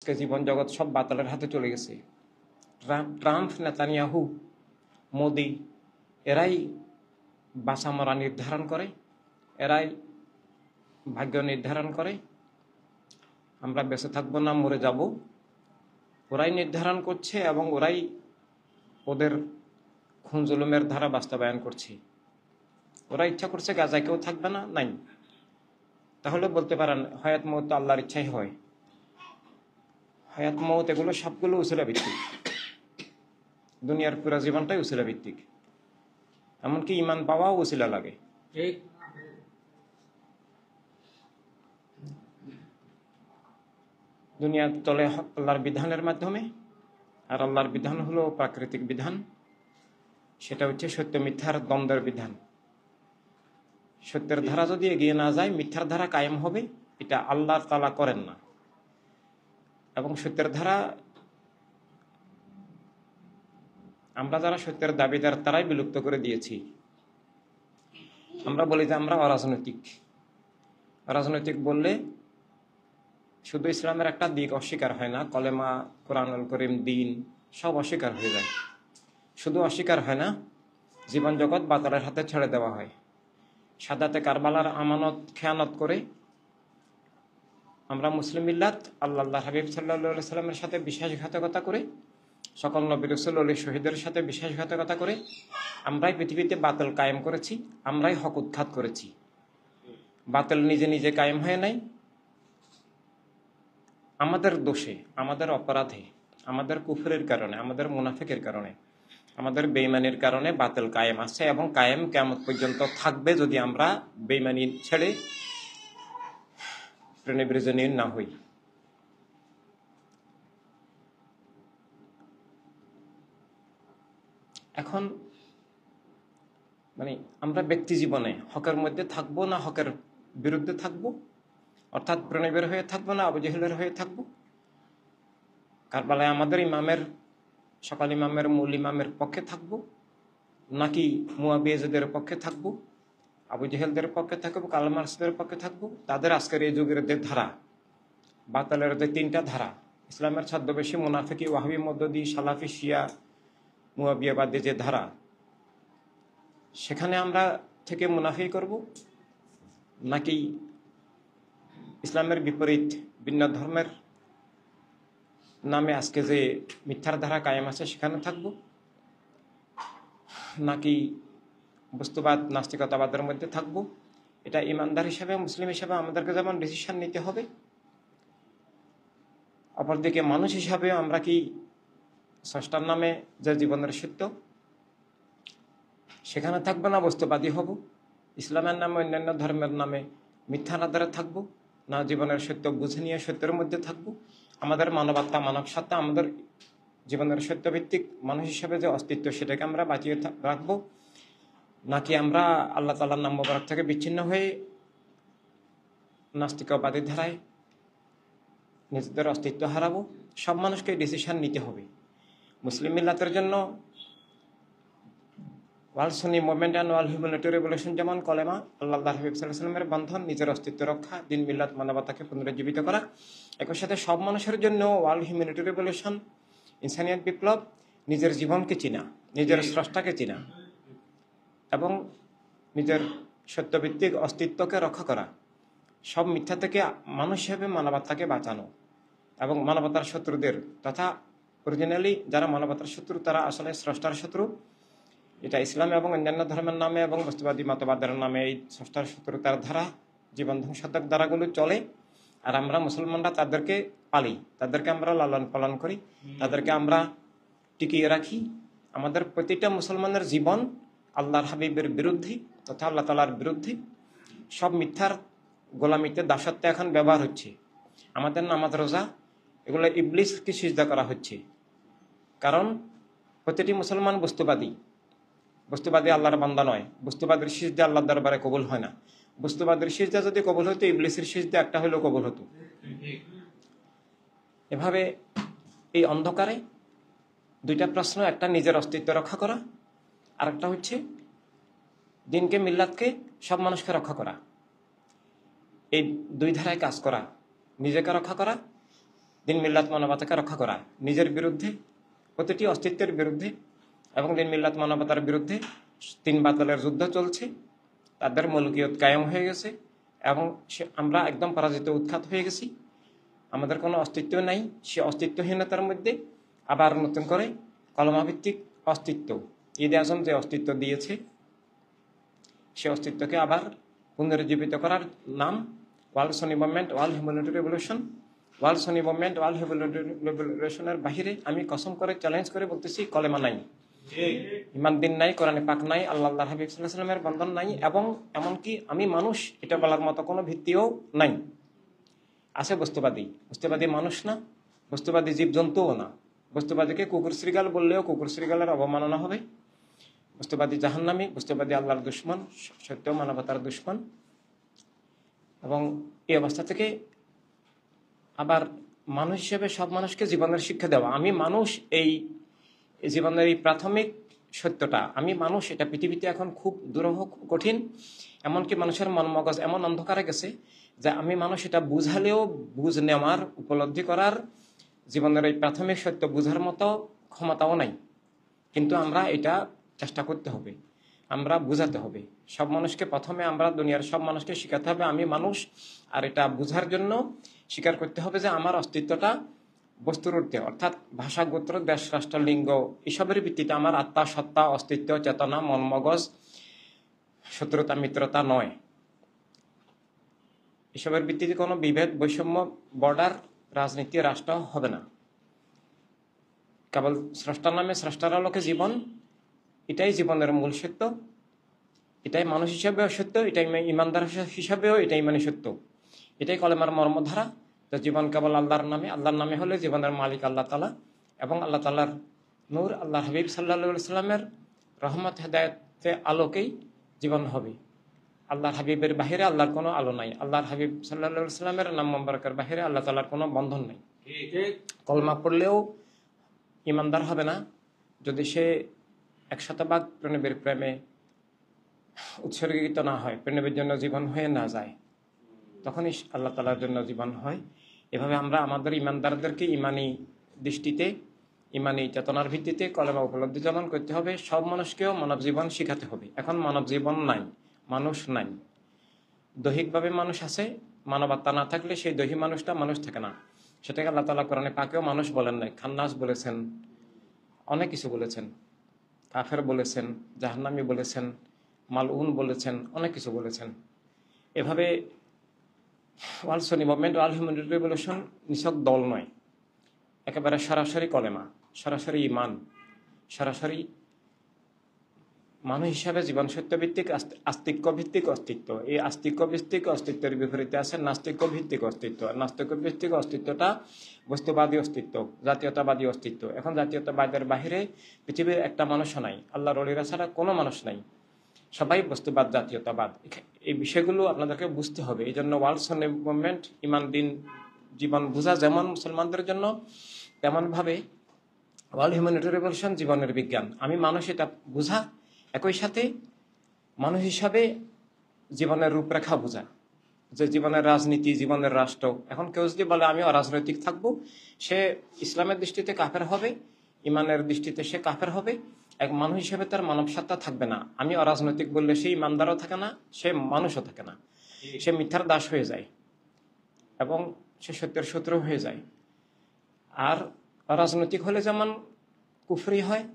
আজকে জীবন জগৎ সব বাতালের হাতে চলে গেছে। ট্রাম্প, নেতানিয়াহু, মোদি, এরাই বাঁচা মরা নির্ধারণ করে, এরাই ভাগ্য নির্ধারণ করে। আমরা বেঁচে থাকবো না মরে যাব, ওরাই নির্ধারণ করছে এবং ওরাই ওদের খুন জুলুমের ধারা বাস্তবায়ন করছে। ওরা ইচ্ছা করছে গাজায় কেউ থাকবে না, নাই। তাহলে বলতে পারেন হায়াত মৌত আল্লাহর ইচ্ছাই হয়। হায়াত মৌত এগুলো সবগুলো উসিলা ভিত্তিক, দুনিয়ার পুরো জীবনটাই উসিলা ভিত্তিক। এমনকি ইমান পাওয়াও উসিলা লাগে। দুনিয়া চলে আল্লাহর বিধানের মাধ্যমে, আর আল্লাহর বিধান হলো প্রাকৃতিক বিধান। সেটা হচ্ছে সত্য মিথ্যার দ্বন্দ্বের বিধান। সত্যের ধারা যদি এগিয়ে না যায়, মিথ্যার ধারা কায়েম হবে। এটা আল্লাহ তাআলা করেন না। এবং সত্যের ধারা, আমরা যারা সত্যের দাবিদার তারাই বিলুপ্ত করে দিয়েছি। আমরা বলি যে আমরা অরাজনৈতিক। অরাজনৈতিক বললে শুধু ইসলামের একটা দিক অস্বীকার হয় না, কলেমা, কোরআনুল করিম, দিন সব অস্বীকার হয়ে যায়। শুধু অস্বীকার হয় না, জীবন জগৎ বাতালের হাতে ছেড়ে দেওয়া হয়। সাদাতে কারবালার আমানত খেয়ানত করে আমরা মুসলিম মিল্লাত আল্লাহ হাবিব সাল্লাল্লাহু সাল্লামের সাথে বিশ্বাসঘাতকতা করে, সকল নবী রাসূল শহীদের সাথে বিশ্বাসঘাতকতা করে আমরাই পৃথিবীতে বাতিল কায়েম করেছি, আমরাই হক উৎখাত করেছি। বাতিল নিজে নিজে কায়েম হয় নাই, আমাদের দোষে, আমাদের অপরাধে, আমাদের কুফরের কারণে, আমাদের মুনাফিকের কারণে, আমাদের বেঈমানির কারণে বাতিল কায়েম আছে এবং কায়েম কিয়ামত পর্যন্ত থাকবে, যদি আমরা বেঈমানি ছেড়ে প্রেরণাবিরোধী না হই। এখন আমরা ব্যক্তি জীবনে হকের মধ্যে থাকবো না হকের বিরুদ্ধে থাকবো, অর্থাৎ প্রণবের হয়ে থাকবো না আবু জেহেলের হয়ে থাকবো। কারবালায় আমাদের ইমামের, সকল ইমামের মূল ইমামের পক্ষে থাকবো, নাকি মুয়াবিয়াদের পক্ষে থাকবো, আবু জেহেলদের পক্ষে থাকবো, কাল মার্কসদের পক্ষে থাকবো। তাদের আজকের এই যুগের যে ধারা, বাতালের যে তিনটা ধারা, ইসলামের ছদ্মবেশী, মুনাফিকি, ওয়াহাবি, মদদি, সালাফি, শিয়া, মুয়াবিয়াবাদী যে ধারা, সেখানে আমরা থেকে মুনাফিক করব, নাকি ইসলামের বিপরীত ভিন্ন ধর্মের নামে আজকে যে মিথ্যার ধারা কায়েম আছে সেখানে থাকব, নাকি বস্তুবাদ নাস্তিকতাবাদের মধ্যে থাকব? এটা ইমানদার হিসাবে, মুসলিম হিসাবে আমাদেরকে যেমন ডিসিশন নিতে হবে, অপরদিকে মানুষ হিসাবে আমরা কি স্রষ্টার নামে যে জীবনের সত্য সেখানে থাকবো, না বস্তুবাদী হব? ইসলামের নামে অন্যান্য ধর্মের নামে মিথ্যার আধারে থাকবো, না জীবনের সত্য বুঝে নিয়ে সত্যের মধ্যে থাকবো? আমাদের মানবাত্মা, মানব সত্তা, আমাদের জীবনের সত্যভিত্তিক মানুষ হিসেবে যে অস্তিত্ব, সেটাকে আমরা বাঁচিয়ে রাখবো, নাকি আমরা আল্লাহ তাআলার নাম মোবারক থেকে বিচ্ছিন্ন হয়ে নাস্তিকবাদী ধারায় নিজেদের অস্তিত্ব হারাবো? সব মানুষকে ডিসিশন নিতে হবে। মুসলিম মিল্লাতের জন্য World Sunni Movement and World Humanity Revolution যেমন কলেমা, আল্লাহ হাবিব সাল্লাল্লাহু আলাইহি ওয়াসাল্লামের বন্ধন, নিজের অস্তিত্ব রক্ষা, দিন মিল্লাত মানবতাকে পুনরুজ্জীবিত করা, একই সাথে সব মানুষের জন্য ওয়াল হিউম্যানিটি রেভলিউশন, ইনসানিয়াত বিপ্লব, নিজের জীবনকে চিনা, নিজের স্রষ্টাকে চিনা এবং নিজের সত্যভিত্তিক অস্তিত্বকে রক্ষা করা, সব মিথ্যা থেকে মানুষ হিসেবে মানবতাকে বাঁচানো এবং মানবতার শত্রুদের, তথা অরিজিনালি যারা মানবতার শত্রু তারা আসলে স্রষ্টার শত্রু। এটা ইসলাম এবং অন্যান্য ধর্মের নামে এবং বস্তুবাদী মতবাদের নামে এই স্রষ্টার শত্রুতার ধারা, জীবন ধ্বংসাত্মক ধারাগুলো চলে। আর আমরা মুসলমানরা তাদেরকে পালি, তাদেরকে আমরা লালন পালন করি, তাদেরকে আমরা টিকিয়ে রাখি। আমাদের প্রতিটা মুসলমানের জীবন আল্লাহর হাবিবের বিরুদ্ধে তথা আল্লাহ তাআলার বিরুদ্ধে। সব মিথ্যার গোলামিতে, দাসত্বে এখন ব্যবহার হচ্ছে। আমাদের নামাজ রোজা এগুলো ইবলিসকে সিজদা করা হচ্ছে, কারণ প্রতিটি মুসলমান বস্তুবাদী। বস্তুবাদী আল্লাহর বান্দা নয়। বস্তুবাদীর সিজদা আল্লাহর দরবারে কবুল হয় না। বস্তুবাদীর সিজদা যদি কবুল হতো, ইবলিসের সিজদা একটা হলেও কবুল হতো। এভাবে এই অন্ধকারে দুইটা প্রশ্ন, একটা নিজের অস্তিত্ব রক্ষা করা, আর একটা হচ্ছে দিনকে, মিল্লাতকে, সব মানুষকে রক্ষা করা। এই দুই ধারায় কাজ করা, নিজেকে রক্ষা করা, দিন মিল্লাত মানবতাকে রক্ষা করা, নিজের বিরুদ্ধে, প্রতিটি অস্তিত্বের বিরুদ্ধে এবং দিন মিল্লাত মানবতার বিরুদ্ধে 3 বাতিলের যুদ্ধ চলছে। তাদের মুলকিয়ত কায়েম হয়ে গেছে এবং আমরা একদম পরাজিত, উৎখাত হয়ে গেছি। আমাদের কোনো অস্তিত্ব নাই। সে অস্তিত্বহীনতার মধ্যে আবার নতুন করে কলমাভিত্তিক অস্তিত্ব, ঈদ আজম যে অস্তিত্ব দিয়েছে, সে অস্তিত্বকে আবার পুনরুজ্জীবিত করার নাম World Sunni Movement, World Humanity Revolution. World Sunni Movement, World Humanity রেভলিউশনের বাহিরে আমি কসম করে চ্যালেঞ্জ করে বলতেছি, কলেমা নাই, ইমান দিন নাই, কোরআনে পাক নাই, আল্লাহ হাবিব সাল্লাল্লাহু আলাইহি ওয়াসাল্লামের বন্ধন নাই, এবং এমনকি আমি মানুষ এটা বলার মতো কোনো ভিত্তিও নাই। আছে বস্তুবাদী, বস্তুবাদী মানুষ না, বস্তুবাদী জীবজন্তুও না। বস্তুবাদীকে কুকুর শ্রীগাল বললেও কুকুর শ্রীগালের অবমাননা হবে। বস্তুবাদী জাহান্নামী, বস্তুবাদী আল্লাহর দুশ্মন, সত্য মানবতার দুশ্মন। এবং এই অবস্থা থেকে আবার মানুষ হিসেবে সব মানুষকে জীবনের শিক্ষা দেওয়া, আমি মানুষ, এই জীবনের এই প্রাথমিক সত্যটা, আমি মানুষ, এটা পৃথিবীতে এখন খুব দুরূহ, খুব কঠিন। এমনকি মানুষের মন মগজ এমন অন্ধকারে গেছে যে আমি মানুষ এটা বুঝালেও বুঝ নেওয়ার, উপলব্ধি করার, জীবনের এই প্রাথমিক সত্য বুঝার মতো ক্ষমতাও নাই। কিন্তু আমরা এটা চেষ্টা করতে হবে, আমরা বুঝাতে হবে সব মানুষকে। প্রথমে আমরা দুনিয়ার সব মানুষকে শিখাতে হবে আমি মানুষ, আর এটা বুঝার জন্য স্বীকার করতে হবে যে আমার অস্তিত্বটা বস্তুর ঊর্ধ্বে, অর্থাৎ ভাষা, গোত্র, দেশ, রাষ্ট্র, লিঙ্গ এসবের ভিত্তিতে আমার আত্মা, সত্তা, অস্তিত্ব, চেতনা, মন মগজ, শত্রুতা, মিত্রতা নয়। এসবের ভিত্তিতে কোনো বিভেদ, বৈষম্য, বর্ডার, রাজনীতি, রাষ্ট্র হবে না। কেবল স্রষ্টার নামে স্রষ্টার আলোকে জীবন, এটাই জীবনের মূল সত্য, এটাই মানুষ হিসাবেও সত্য, এটাই ইমানদার হিসাবেও এটাই মানে সত্য, এটাই কলেমার মর্মধারা। তো জীবন কেবল আল্লাহর নামে, আল্লাহর নামে হলে জীবনের মালিক আল্লাহ তাআলা, এবং আল্লাহ তাআলার নূর, আল্লাহ হাবিব সাল্লাল্লাহু আলাইহি সাল্লামের রহমত হেদায়েতে আলোকেই জীবন হবে। আল্লাহর হাবিবের বাহিরে আল্লাহর কোনো আলো নাই, আল্লাহর হাবিব সাল্লাল্লাহু আলাইহি সাল্লামের নাম মোবারকের বাহিরে আল্লাহ তাআলার কোনো বন্ধন নাই। কলমা পড়লেও ইমানদার হবে না যদি সে 100% প্রণবের প্রেমে উৎসর্গিত না হয়, প্রণবের জন্য জীবন হয়ে না যায়, তখনই আল্লাহ তাআলার জন্য জীবন হয়। এভাবে আমরা আমাদের ইমানদারদেরকে ইমানি দৃষ্টিতে, ইমানি চেতনার ভিত্তিতে কলেমা উপলব্ধি যেমন করতে হবে, সব মানুষকেও মানব জীবন শিখাতে হবে। এখন মানব জীবন নাই, মানুষ নাই, দৈহিকভাবে মানুষ আছে, মানবতা না থাকলে সেই দৈহিক মানুষটা মানুষ থাকে না। সেটাকে আল্লাহ তাআলা কোরআনে পাকেও মানুষ বলেন নাই, খান্নাস বলেছেন, অনেক কিছু বলেছেন, কাফের বলেছেন, জাহান্নামী বলেছেন, মালউন বলেছেন, অনেক কিছু বলেছেন। এভাবে world Sunni Movement, World Humanity revolution নিছক দল নয়, একেবারে সরাসরি কলেমা, সরাসরি ইমান, সরাসরি মানুষ হিসাবে জীবন সত্য ভিত্তিক, আস্তিক্য ভিত্তিক অস্তিত্ব। এই আস্তিক্য ভিত্তিক অস্তিত্বের বিপরীতে আছে নাস্তিক্য ভিত্তিক অস্তিত্ব। নাস্তিক্য ভিত্তিক অস্তিত্বটা বস্তুবাদী অস্তিত্ব, জাতীয়তাবাদী অস্তিত্ব। এখন জাতীয়তাবাদের বাহিরে পৃথিবীর একটা মানুষও নাই, আল্লাহর ওলিরা ছাড়া কোনো মানুষ নাই, সবাই বস্তুবাদ, জাতীয়তাবাদ। এই বিষয়গুলো আপনাদেরকে বুঝতে হবে। এই জন্য ওয়ার্ল্ড সনি মুভমেন্ট, ইমান দিন জীবন বোঝা যেমন মুসলমানদের জন্য, তেমনভাবে ওয়ার্ল্ড হিউম্যানিটি রেভলিউশন জীবনের বিজ্ঞান, আমি মানুষ, এটা বোঝা, একই সাথে মানুষ হিসাবে জীবনের রূপরেখা বোঝা, যে জীবনের রাজনীতি, জীবনের রাষ্ট্র। এখন কেউ যদি বলে আমি অরাজনৈতিক থাকবো, সে ইসলামের দৃষ্টিতে কাফের হবে, ইমানের দৃষ্টিতে সে কাফের হবে। এক মানুষ হিসেবে তার মানব সত্তা থাকবে না। আমি অরাজনৈতিক বললে সে ইমানদারও থাকে না, সে মানুষও থাকে না, সে মিথ্যার দাস হয়ে যায় এবং সে সত্যের শত্রু হয়ে যায়। আর অরাজনৈতিক হলে যেমন কুফরি হয়,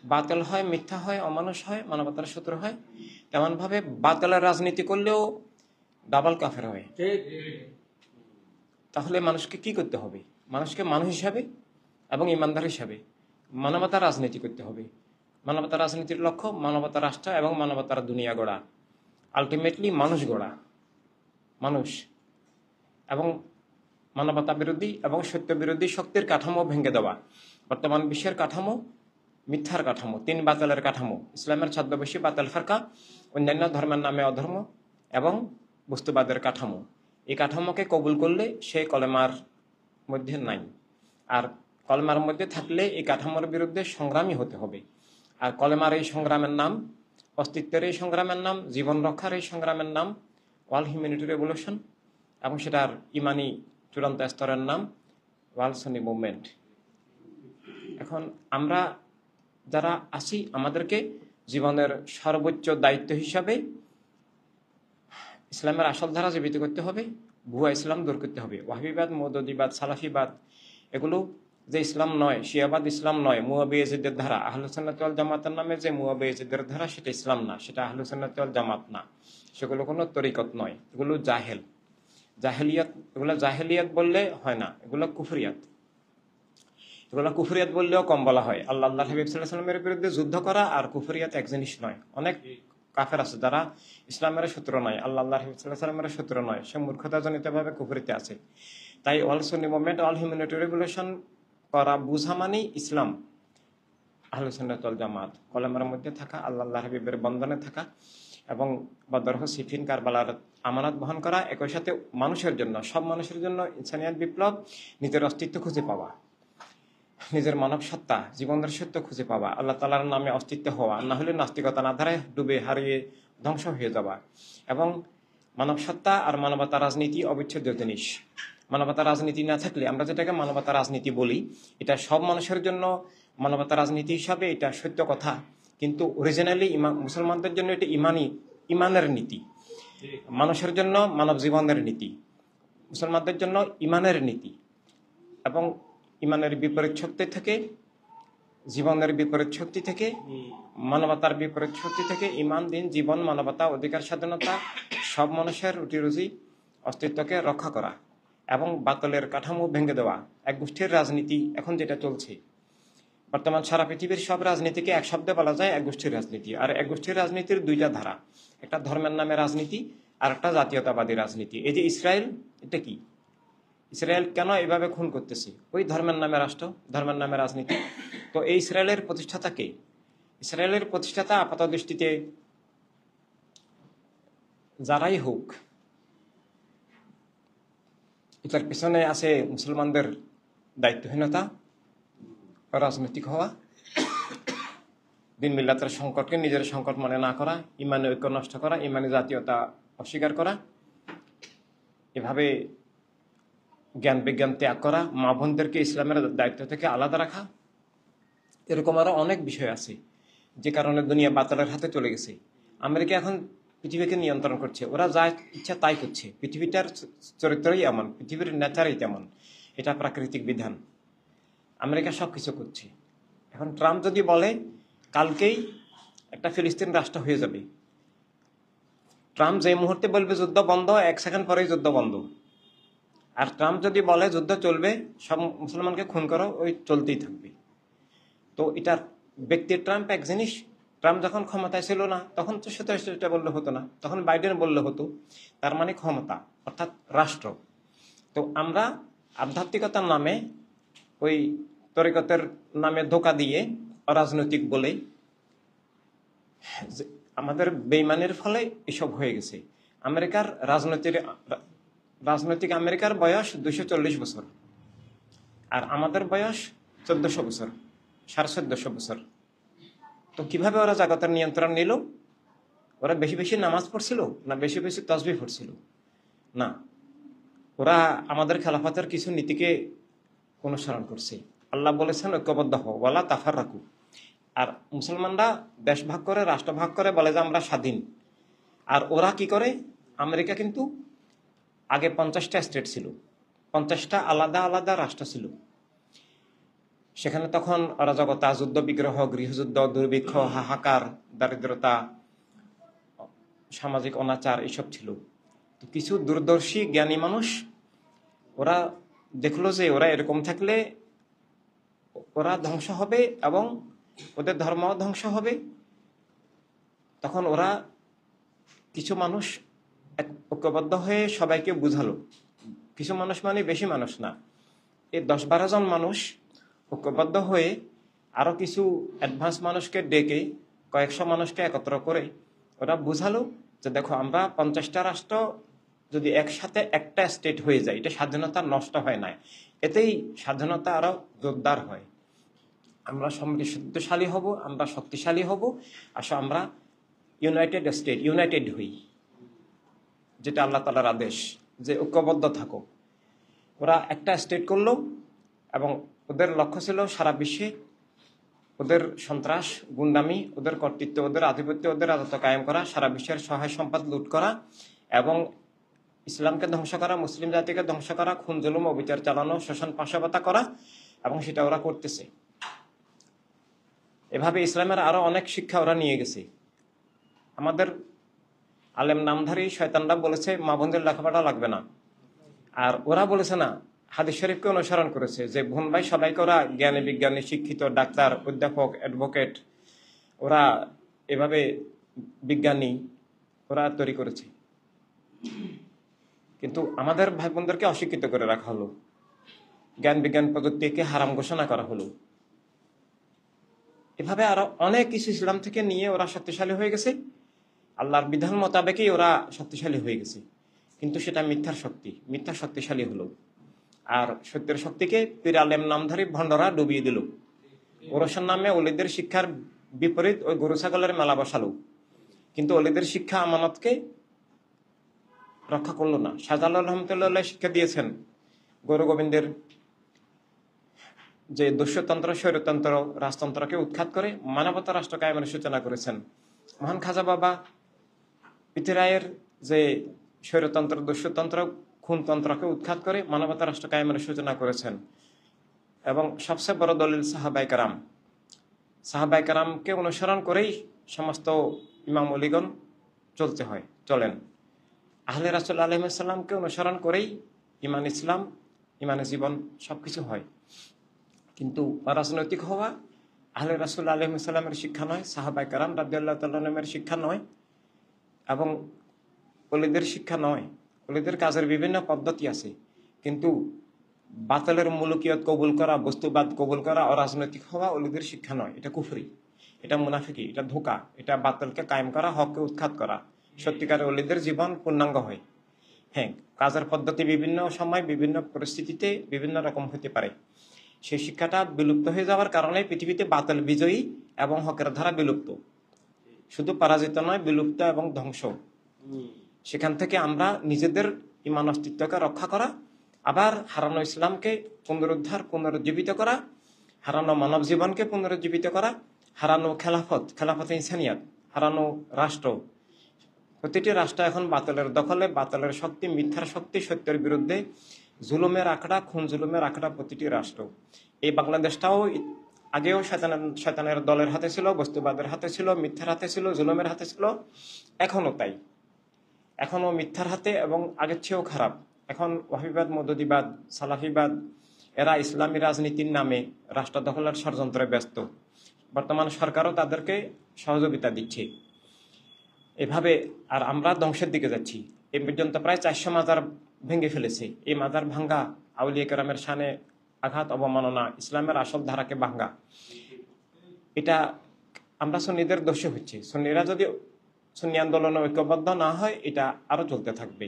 বাতিল হয়, মিথ্যা হয়, অমানুষ হয়, মানবতার শত্রু হয়, তেমনভাবে বাতিলের রাজনীতি করলেও ডাবল কাফের হয়। তাহলে মানুষকে কি করতে হবে? মানুষকে মানুষ হিসাবে এবং ইমানদার হিসাবে মানবতার রাজনীতি করতে হবে। মানবতার রাজনীতির লক্ষ্য মানবতার রাষ্ট্র এবং মানবতার দুনিয়া গড়া, আলটিমেটলি মানুষ গড়া, মানুষ এবং মানবতা বিরোধী এবং সত্য বিরোধী শক্তির কাঠামো ভেঙে দেওয়া। বর্তমান বিশ্বের কাঠামো মিথ্যার কাঠামো, 3 বাতিলের কাঠামো, ইসলামের ছদ্মবেশী বাতিল ফিরকা, অন্যান্য ধর্মের নামে অধর্ম এবং বস্তুবাদের কাঠামো। এই কাঠামোকে কবুল করলে সে কলেমার মধ্যে নাই, আর কলেমার মধ্যে থাকলে এই কাঠামোর বিরুদ্ধে সংগ্রামী হতে হবে। আর কলেমার এই সংগ্রামের নাম, অস্তিত্বের এই সংগ্রামের নাম, জীবন রক্ষার এই সংগ্রামের নাম ওয়ার্ল্ড হিউম্যানিটি রেভলিউশন, এবং সেটার ইমানি চূড়ান্ত স্তরের নাম ওয়ার্ল্ড সুন্নি মুভমেন্ট। এখন আমরা যারা আছি, আমাদেরকে জীবনের সর্বোচ্চ দায়িত্ব হিসাবে ইসলামের আসল ধারা জীবিত করতে হবে, ভুয়া ইসলাম দূর করতে হবে। ওয়াহাবিবাদ, মওদুদিবাদ, সালাফিবাদ এগুলো যে ইসলাম নয়, শিয়াবাদ ইসলাম নয়, মুয়াবি ইয়াজিদের ধারা, আহলুস সুন্নাত ওয়াল জামাতের নামে যে মুয়াবি ইয়াজিদের ধারা, সেটা ইসলাম না, সেটা আহলুস সুন্নাত ওয়াল জামাত না, সেগুলো কোনো তরিকত নয়, এগুলো জাহেলিয়াত। এগুলো জাহেলিয়াত বললে হয় না, এগুলো কুফরিয়াত। এগুলো কুফরিয়াত বললেও কম বলা হয়। আল্লাহ হাবিব সাল্লাল্লাহু আলাইহি ওয়াসাল্লামের বিরুদ্ধে যুদ্ধ করা আর কুফরিয়াত এক জিনিস নয়। অনেক কাফের আছে যারা ইসলামের শত্রু নয়, আল্লাহ হাবিব সাল্লাল্লাহু আলাইহি ওয়াসাল্লামের শত্রু নয়, সে মূর্খতাজনিতভাবে কুফরিতে আছে। তাই অল সুন্নি মুভমেন্ট, অল হিউম্যানিটি রেগুলেশন করা বুঝা মানে ইসলাম, আহলুস সুন্নাত ওয়াল জামাত, কলেমার মধ্যে থাকা, আল্লাহ হাবিবের বন্ধনে থাকা এবং বদর, সিফিন, কারবালার আমানত বহন করা, একই সাথে মানুষের জন্য, সব মানুষের জন্য ইনসানিয়াত বিপ্লব, নিজের অস্তিত্ব খুঁজে পাওয়া, নিজের মানব সত্তা, জীবনের সত্য খুঁজে পাওয়া, আল্লাহ তাআলার নামে অস্তিত্ব হওয়া, না হলে নাস্তিকতা না ধারায় ডুবে হারিয়ে ধ্বংস হয়ে যাওয়া। এবং মানব সত্তা আর মানবতা রাজনীতি অবিচ্ছেদ্য জিনিস। মানবতা রাজনীতি না থাকলে, আমরা যেটাকে মানবতা রাজনীতি বলি, এটা সব মানুষের জন্য মানবতা রাজনীতি হিসাবে এটা সত্য কথা, কিন্তু অরিজিনালি মুসলমানদের জন্য এটা ইমানের নীতি, মানুষের জন্য মানব জীবনের নীতি, মুসলমানদের জন্য ইমানের নীতি। এবং ইমানের বিপরীত শক্তি থেকে, জীবনের বিপরীত শক্তি থেকে, মানবতার বিপরীত শক্তি থেকে ইমান, দিন, জীবন, মানবতা, অধিকার, স্বাধীনতা, সব মানুষের রুটি রুজি অস্তিত্বকে রক্ষা করা এবং বাতিলের কাঠামো ভেঙে দেওয়া। এক গোষ্ঠীর রাজনীতি এখন যেটা চলছে বর্তমান সারা পৃথিবীর সব রাজনীতিকে এক শব্দে বলা যায় এক গোষ্ঠীর রাজনীতি। আর এক গোষ্ঠীর রাজনীতির দুইটা ধারা, একটা ধর্মের নামে রাজনীতি আর একটা জাতীয়তাবাদী রাজনীতি। এই যে ইসরায়েল, এটা কি? ইসরায়েল কেন এভাবে খুন করতেছে? ওই ধর্মের নামে রাষ্ট্র, ধর্মের নামে রাজনীতি। তো এই ইসরায়েলের প্রতিষ্ঠাতা কে? ইসরায়েলের প্রতিষ্ঠাতা আপাত দৃষ্টিতে যারাই হোক, এটার পিছনে আছে মুসলমানদের দায়িত্বহীনতা, রাজনৈতিক হওয়া, দিন মিল্লাতের সংকটকে নিজের সংকট মনে না করা, ইমানি ঐক্য নষ্ট করা, ইমানি জাতীয়তা অস্বীকার করা, এভাবে জ্ঞান বিজ্ঞান ত্যাগ করা, মা বোনদেরকে ইসলামের দায়িত্ব থেকে আলাদা রাখা, এরকম আরো অনেক বিষয় আছে যে কারণে দুনিয়া বাতিলের হাতে চলে গেছে। আমেরিকা এখন পৃথিবীকে নিয়ন্ত্রণ করছে, ওরা যা ইচ্ছা তাই করছে। পৃথিবীটার চরিত্রই এমন, পৃথিবীর নেচারই তেমন, এটা প্রাকৃতিক বিধান। আমেরিকা সব কিছু করছে। এখন ট্রাম্প যদি বলে কালকেই একটা ফিলিস্তিন রাষ্ট্র হয়ে যাবে, ট্রাম্প যে মুহূর্তে বলবে যুদ্ধ বন্ধ, 1 সেকেন্ড পরেই যুদ্ধ বন্ধ। আর ট্রাম্প যদি বলে যুদ্ধ চলবে, সব মুসলমানকে খুন করো, ওই চলতেই থাকবে। তো এটার ব্যক্তির ট্রাম্প এক জিনিস, ট্রাম্প যখন ক্ষমতায় ছিল না তখন তো সেটা বললে হতো না, তখন বাইডেন বললে হতো। তার মানে ক্ষমতা অর্থাৎ রাষ্ট্র। তো আমরা আধ্যাত্মিকতার নামে, ওই তরিকতের নামে ধোকা দিয়ে, অরাজনৈতিক বলে আমাদের বেইমানের ফলে এসব হয়ে গেছে। আমেরিকার রাজনৈতিক আমেরিকার বয়স 240 বছর, আর আমাদের বয়স 1400 বছর, 1450 বছর। তো কিভাবে ওরা জগতের নিয়ন্ত্রণ নিল? ওরা বেশি বেশি নামাজ পড়ছিল না বেশি বেশি তসবিহ পড়ছিল? না, ওরা আমাদের খেলাফতের কিছু নীতিকে অনুসরণ করছে। আল্লাহ বলেছেন ঐক্যবদ্ধ হও, ওয়ালা তাফাররাকু। আর মুসলমানরা দেশ ভাগ করে, রাষ্ট্র ভাগ করে, বলে যে আমরা স্বাধীন। আর ওরা কি করে? আমেরিকা কিন্তু আগে 50টা স্টেট ছিল, 50টা আলাদা আলাদা রাষ্ট্র ছিল। সেখানে তখন অরাজকতা, যুদ্ধ বিগ্রহ, গৃহযুদ্ধ, দুর্ভিক্ষ, হাহাকার, দারিদ্রতা, সামাজিক অনাচার এসব ছিল। তো কিছু দূরদর্শী জ্ঞানী মানুষ ওরা দেখলো যে ওরা এরকম থাকলে ওরা ধ্বংস হবে এবং ওদের ধর্ম ধ্বংস হবে। তখন ওরা কিছু মানুষ ঐক্যবদ্ধ হয়ে সবাইকে বুঝালো। কিছু মানুষ মানে বেশি মানুষ না, এই 10-12 জন মানুষ ঐক্যবদ্ধ হয়ে আরো কিছু অ্যাডভান্স মানুষকে ডেকে, কয়েকশো মানুষকে একত্র করে ওরা বুঝালো যে দেখো, আমরা 50টা রাষ্ট্র যদি একসাথে একটা স্টেট হয়ে যায়, এটা স্বাধীনতা নষ্ট হয় না, এতেই স্বাধীনতা আরো জোরদার হয়। আমরা সমৃদ্ধশালী হব, আমরা শক্তিশালী হব। আসো আমরা ইউনাইটেড স্টেট, ইউনাইটেড হই, যেটা আল্লাহ তাআলার আদেশ যে ঐক্যবদ্ধ থাকো। ওরা একটা স্টেট করলো, এবং ওদের লক্ষ্য ছিল সারা বিশ্বে ওদের সন্ত্রাস, গুন্ডামি, ওদের কর্তৃত্ব, ওদের আধিপত্য, ওদের রাজত্ব কায়েম করা, সারা বিশ্বের সহায় সম্পদ লুট করা এবং ইসলামকে ধ্বংস করা, মুসলিম জাতিকে ধ্বংস করা, খুন জুলুম অবিচার চালানো, শোষণ পাশাপাতা করা, এবং সেটা ওরা করতেছে। এভাবে ইসলামের আরো অনেক শিক্ষা ওরা নিয়ে গেছে। আমাদের আলেম নামধারী শয়তানরা বলেছে মা বোনদের লেখাপড়া লাগবে না, আর ওরা বলেছে না, হাদিস শরীফকে অনুসরণ করেছে যে বোন ভাই সবাইকে ওরা জ্ঞানী বিজ্ঞানী শিক্ষিত ডাক্তার অধ্যাপক অ্যাডভোকেট ওরা এভাবে বিজ্ঞানী ওরা তৈরি করেছে। কিন্তু আমাদের ভাই বোনদেরকে অশিক্ষিত করে রাখা হলো, জ্ঞান বিজ্ঞান প্রযুক্তিকে হারাম ঘোষণা করা হলো। এভাবে আরো অনেক কিছু ইসলাম থেকে নিয়ে ওরা শক্তিশালী হয়ে গেছে, আল্লাহর বিধান মোতাবেকই ওরা শক্তিশালী হয়ে গেছে। কিন্তু সেটা মিথ্যার শক্তি, মিথ্যা শক্তিশালী হলো। আর সত্যের শক্তিকে পীর আলেম নামধারী ভণ্ডরা ডুবিয়ে দিল। ওরসের নামে অলিদের শিক্ষার বিপরীত ওই গরু ছাগলের মেলা বসালো, কিন্তু অলিদের শিক্ষা আমানতকে রক্ষা করলো না। শাহজালাল রহমতুল্লাহ শিক্ষা দিয়েছেন গৌর গোবিন্দের যে দস্যুতন্ত্র স্বৈরতন্ত্র রাজতন্ত্রকে উৎখাত করে মানবতা রাষ্ট্র কায়েমের সূচনা করেছেন। মহান খাজা বাবা পিতিরায়ের যে স্বৈরতন্ত্র দস্যুতন্ত্র খুনতন্ত্রকে উৎখাত করে মানবতা রাষ্ট্র কায়েমের সূচনা করেছেন। এবং সবচেয়ে বড় দলিল সাহাবায়ে কেরাম, সাহাবায়ে কেরামকে অনুসরণ করেই সমস্ত ইমাম অলিগণ চলেন। আহলে রাসূল আলাইহিস সালামকে অনুসরণ করেই ইমান ইসলাম, ইমানে জীবন সবকিছু হয়। কিন্তু রাজনৈতিক হওয়া আহলে রাসূল আলাইহিস সালামের শিক্ষা নয়, সাহাবায়ে কেরাম রাদিয়াল্লাহু তাআলা আনহুর শিক্ষা নয়, এবং ওলিদের শিক্ষা নয়। ওলিদের কাজের বিভিন্ন পদ্ধতি আছে, কিন্তু বাতিলের মুলুকিয়ত কবুল করা, বস্তুবাদ কবুল করা, অরাজনৈতিক হওয়া ওলিদের শিক্ষা নয়। এটা কুফরি, এটা মুনাফিকি, এটা ধোঁকা, এটা বাতিলকে কায়েম করা, হককে উৎখাত করা। সত্যিকারের ওলিদের জীবন পূর্ণাঙ্গ হয়। হ্যাঁ, কাজের পদ্ধতি বিভিন্ন সময় বিভিন্ন পরিস্থিতিতে বিভিন্ন রকম হতে পারে। সেই শিক্ষাটা বিলুপ্ত হয়ে যাওয়ার কারণে পৃথিবীতে বাতিল বিজয়ী এবং হকের ধারা বিলুপ্ত, শুধু পরাজিত নয়, বিলুপ্ত এবং ধ্বংস। সেখান থেকে আমরা নিজেদের ইমান অস্তিত্বকে রক্ষা করা, আবার হারানো ইসলামকে পুনরুদ্ধার পুনরুজ্জীবিত করা, হারানো মানব জীবনকে পুনরুজ্জীবিত করা, হারানো খেলাফত ইনসানিয়াত, হারানো রাষ্ট্র। প্রতিটি রাষ্ট্র এখন বাতিলের দখলে, বাতিলের শক্তি, মিথ্যার শক্তি, সত্যের বিরুদ্ধে জুলুমের আখড়া, খুন জুলুমের আখড়া প্রতিটি রাষ্ট্র। এই বাংলাদেশটাও আগেও শয়তানের দলের হাতে ছিল, বস্তুবাদের হাতে ছিল, মিথ্যার হাতে ছিল, জুলুমের হাতে ছিল, এখনো তাই। এখনো মিথ্যার হাতে এবং আগের চেয়েও খারাপ। এখন ওয়াহাবিবাদ, মদদিবাদ, সালাফিবাদ এরা ইসলামী রাজনীতির নামে রাষ্ট্র দখলের ষড়যন্ত্রে ব্যস্ত। বর্তমান সরকারও তাদেরকে সহযোগিতা দিচ্ছে এভাবে। আর আমরা ধ্বংসের দিকে যাচ্ছি। এই পর্যন্ত প্রায় 400 মাজার ভেঙে ফেলেছে। এই মাজার ভাঙ্গা আউলিয়া কেরামের শানে আঘাত, অবমাননা, ইসলামের আসল ধারাকে ভাঙ্গা। এটা আমরা সুন্নিদের দোষে হচ্ছে। সুন্নিরা যদি সুন্নি আন্দোলনে ঐক্যবদ্ধ না হয়, এটা আরো চলতে থাকবে।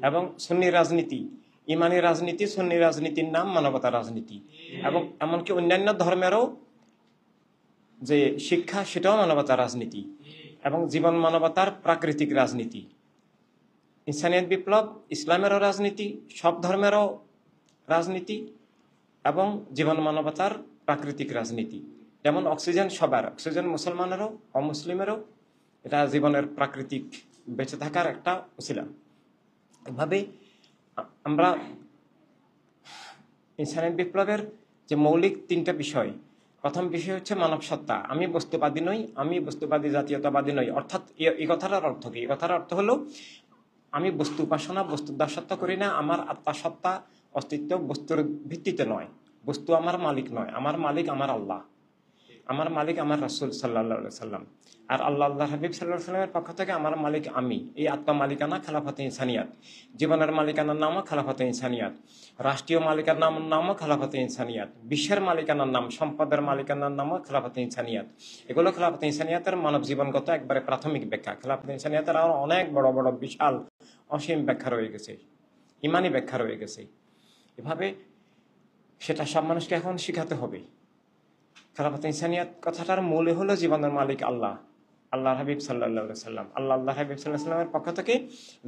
এবং সুন্নি রাজনীতি, ইমানি রাজনীতি, সুন্নি রাজনীতির নাম মানবতা রাজনীতি, এবং এমনকি অন্যান্য ধর্মেরও যে শিক্ষা সেটাও মানবতা রাজনীতি এবং জীবন মানবতার প্রাকৃতিক রাজনীতি। ইনসানিয়ত বিপ্লব ইসলামেরও রাজনীতি, সব ধর্মেরও রাজনীতি এবং জীবন মানবতার প্রাকৃতিক রাজনীতি। যেমন অক্সিজেন সবার, অক্সিজেন মুসলমানেরও অমুসলিমেরও, এটা জীবনের প্রাকৃতিক বেঁচে থাকার একটা উসিলা। এভাবে আমরা ইনসানিয়ত বিপ্লবের যে মৌলিক 3টা বিষয়, প্রথম বিষয় হচ্ছে মানব সত্তা। আমি বস্তুবাদী নই, আমি বস্তুবাদী জাতীয়তাবাদী নই। অর্থাৎ এই কথাটার অর্থ কি? এই কথার অর্থ হলো আমি বস্তু উপাসনা, বস্তুর দাসত্ব করি না। আমার আত্মা সত্তা অস্তিত্ব বস্তুর ভিত্তিতে নয়, বস্তু আমার মালিক নয়। আমার মালিক আমার আল্লাহ, আমার মালিক আমার রাসূল সাল্লাল্লাহু আলাইহি সাল্লাম, আর আল্লাহ হাবিব সাল্লাল্লাহু আলাইহি সাল্লামের পক্ষ থেকে আমার মালিক আমি। এই আত্মা মালিকানা খেলাফতে ইনসানিয়াত। জীবনের মালিকানার নামও খেলাফতে ইনসানিয়াত, রাষ্ট্রীয় মালিকানার নামও খেলাফতে ইনসানিয়াত, বিশ্বের মালিকানার নাম, সম্পদের মালিকানার নামও খেলাফতে ইনসানিয়াত। এগুলো খেলাফতে ইনসানিয়াতের মানব জীবনগত একবারে প্রাথমিক ব্যাখ্যা। খেলাফতে ইনসানিয়াতের আরো অনেক বড় বড় বিশাল অসীম ব্যাখ্যা রয়ে গেছে, ইমানি ব্যাখ্যা রয়ে গেছে। এভাবে সেটা সব মানুষকে এখন শিখাতে হবে। খেলাফতে ইনসানিয়াত কথাটার মূল হলো জীবনের মালিক আল্লাহ, আল্লাহ হাবিব সাল্লাল্লাহু আলাইহি সাল্লাম। আল্লাহ হাবিব সাল্লাল্লাহু আলাইহি সাল্লামের পক্ষ থেকে